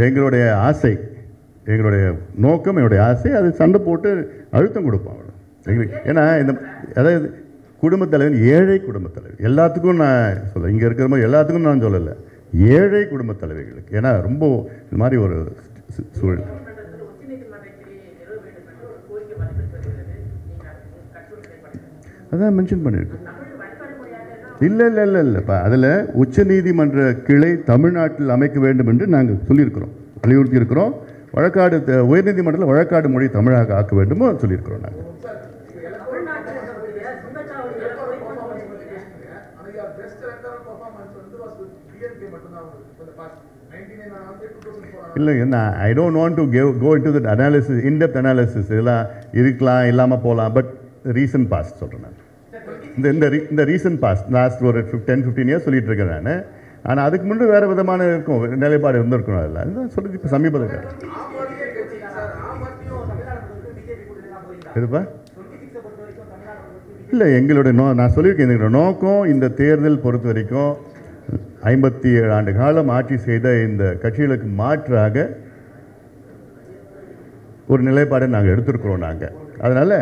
எங்களுடைய ஆசை, எங்களுடைய நோக்கம், என்னுடைய ஆசை அது சண்டை போட்டு அழுத்தம் கொடுப்போம் எங்களுக்கு. ஏன்னா இந்த அதாவது குடும்பத் தலைவன், ஏழை குடும்பத் தலைவர் எல்லாத்துக்கும் நான் சொல்ல, இங்கே இருக்கிற மாதிரி எல்லாத்துக்கும் நான் சொல்லலை, ஏழை குடும்பத் தலைவர்களுக்கு. ஏன்னா ரொம்ப இந்த மாதிரி ஒரு சூழல். அதான் மென்ஷன் பண்ணியிருக்கேன். இல்லைப்பா, அதில் உச்சநீதிமன்ற கிளை தமிழ்நாட்டில் அமைக்க வேண்டும் என்று நாங்கள் சொல்லியிருக்கிறோம், வலியுறுத்தி இருக்கிறோம். வழக்காடு உயர்நீதிமன்றத்தில் வழக்காடு மொழி தமிழாக ஆக்க வேண்டுமோ சொல்லியிருக்கிறோம் நாங்கள். இல்லை, நான் I don't want to go into that analysis, in depth analysis. இதெல்லாம் இருக்கலாம், இல்லாமல் போகலாம். பட் ரீசன்ட் பாஸ்ட் சொல்கிறேன் நான். இந்த ரீசன்ட் பாஸ்ட் லாஸ்ட் ஒரு 10-15 இயர்ஸ் சொல்லிட்டு இருக்கேன் நான். ஆனால் அதுக்கு முன்னாடி வேறு விதமான இருக்கும் நிலைப்பாடு இருந்திருக்கணும். அதில் அதுதான் சொல்கிறது. இப்போ சமீபத்தில் எதுப்பா இல்லை, எங்களுடைய நான் சொல்லியிருக்கேன், எங்களுடைய நோக்கம் இந்த தேர்தல் பொறுத்த வரைக்கும் 57 ஆண்டு காலம் ஆட்சி செய்த இந்த கட்சிகளுக்கு மாற்றாக ஒரு நிலைப்பாடை நாங்கள் எடுத்திருக்கிறோம். நாங்கள் அதனால்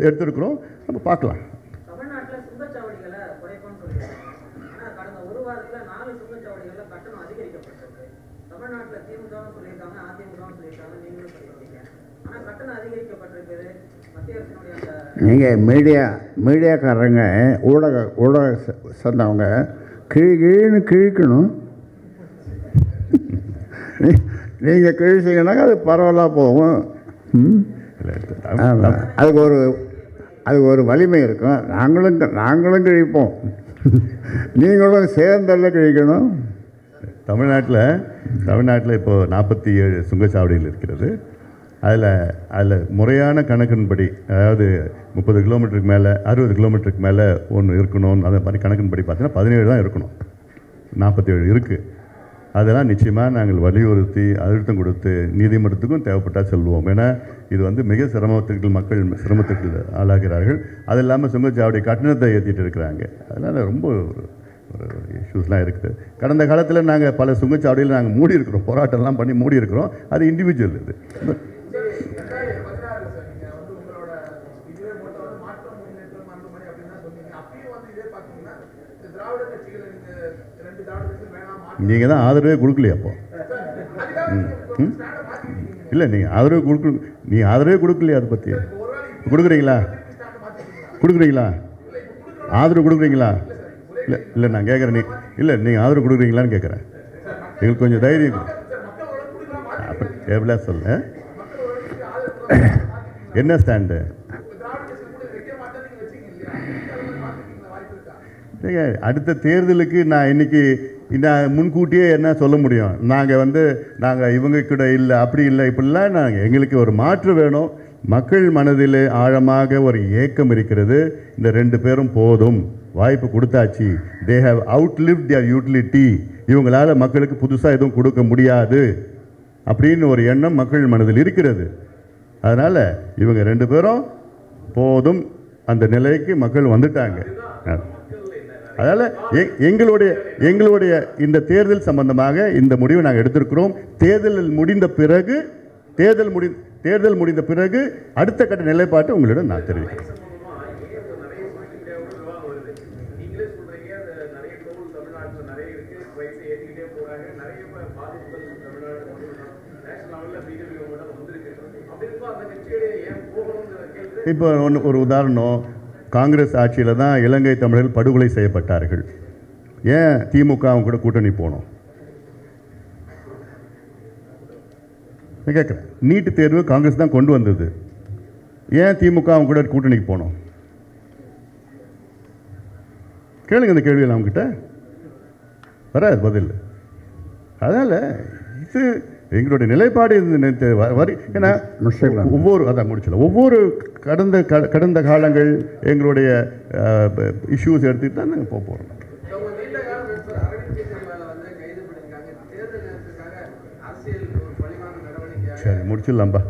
எடுத்திருக்கிறோம். நம்ம பார்க்கலாம். நீங்கள் மீடியாக்காரங்க ஊடக சேர்ந்தவங்க கிழின்னு கிழிக்கணும். நீங்கள் கிழிச்சிங்கன்னாக்கா அது பரவாயில்ல போகும். அதுக்கு ஒரு வலிமை இருக்கும். நாங்களும் கிழிப்போம், நீங்களும் சேர்ந்தெல்லாம் கிழிக்கணும். தமிழ்நாட்டில் இப்போது 47 சுங்கச்சாவடிகள் இருக்கிறது. அதில் முறையான கணக்கின்படி, அதாவது 30 கிலோமீட்டருக்கு மேலே 60 கிலோமீட்டருக்கு மேலே ஒன்று இருக்கணும். அந்த மாதிரி கணக்கின்படி பார்த்தீங்கன்னா 17 தான் இருக்கணும். 47 இருக்குது. அதெல்லாம் நிச்சயமாக நாங்கள் வலியுறுத்தி அழுத்தம் கொடுத்து நீதிமன்றத்துக்கும் தேவைப்பட்டால் செல்வோம். ஏன்னா இது வந்து மிக மக்கள் சிரமத்துக்கு ஆளாகிறார்கள். அது இல்லாமல் சுங்கச்சாவடி கட்டணத்தை ஏற்றிட்டு இருக்கிறாங்க. அதனால் ரொம்ப ஒரு இஷ்யூஸ்லாம் இருக்குது. கடந்த காலத்தில் நாங்கள் பல சுங்கச்சாவடியில் நாங்கள் மூடி இருக்கிறோம், போராட்டம்லாம் பண்ணி மூடி இருக்கிறோம். அது இண்டிவிஜுவல். இது நீங்கள் தான் ஆதரவே கொடுக்கலையா? அப்போ இல்லை, நீங்கள் ஆதரவே கொடுக்கலையா? அதை பற்றி கொடுக்குறீங்களா? ஆதரவு கொடுக்குறீங்களா? இல்லை நான் கேட்குறேன் இல்லை நீங்கள் ஆதரவு கொடுக்குறீங்களான்னு கேட்குறேன். எங்களுக்கு கொஞ்சம் தைரியம் அப்போ எவ்வளோ சொல்ல என்ன ஸ்டாண்டு? அடுத்த தேர்தலுக்கு நான் இன்னைக்கு நான் முன்கூட்டியே என்ன சொல்ல முடியும்? நாங்கள் இவங்க கூட இல்லை, அப்படி இல்லை, இப்படிலாம் எங்களுக்கு ஒரு மாற்று வேணும். மக்கள் மனதில் ஆழமாக ஒரு ஏக்கம் இருக்கிறது. இந்த 2 பேரும் போதும், வாய்ப்பு கொடுத்தாச்சு, தே ஹவ் அவுட்லிவ்ட் தியர் யூட்டிலிட்டி, இவங்களால் மக்களுக்கு புதுசாக எதுவும் கொடுக்க முடியாது அப்படின்னு ஒரு எண்ணம் மக்கள் மனதில் இருக்கிறது. அதனால் இவங்க 2 பேரும் போதும், அந்த நிலைக்கு மக்கள் வந்துட்டாங்க. அதனால் எங்களுடைய இந்த தேர்தல் சம்பந்தமாக இந்த முடிவை நாங்கள் எடுத்திருக்கிறோம். தேர்தல் முடிந்த பிறகு அடுத்த கட்ட நிலைப்பாட்டை உங்களிடம் நான் தெரிவிக்கிறேன். இப்போ ஒரு உதாரணம், காங்கிரஸ் ஆட்சியில் தான் இலங்கை தமிழர்கள் படுகொலை செய்யப்பட்டார்கள். ஏன் திமுக அவங்க கூட கூட்டணி போனோம் கேட்குறேன். நீட்டு தேர்வு காங்கிரஸ் தான் கொண்டு வந்தது. ஏன் திமுக அவங்க கூட கூட்டணிக்கு போனோம்? கேளுங்க இந்த கேள்வியில் அவங்ககிட்ட வராது பதில். அதனால் இது எங்களுடைய நிலைப்பாடு. ஏன்னா ஒவ்வொரு கடந்த காலங்கள் எங்களுடைய இஷ்யூஸ் எடுத்துக்கிட்டு தான் நாங்கள் போகிறோம். சரி, முடிச்சிடலாம்பா.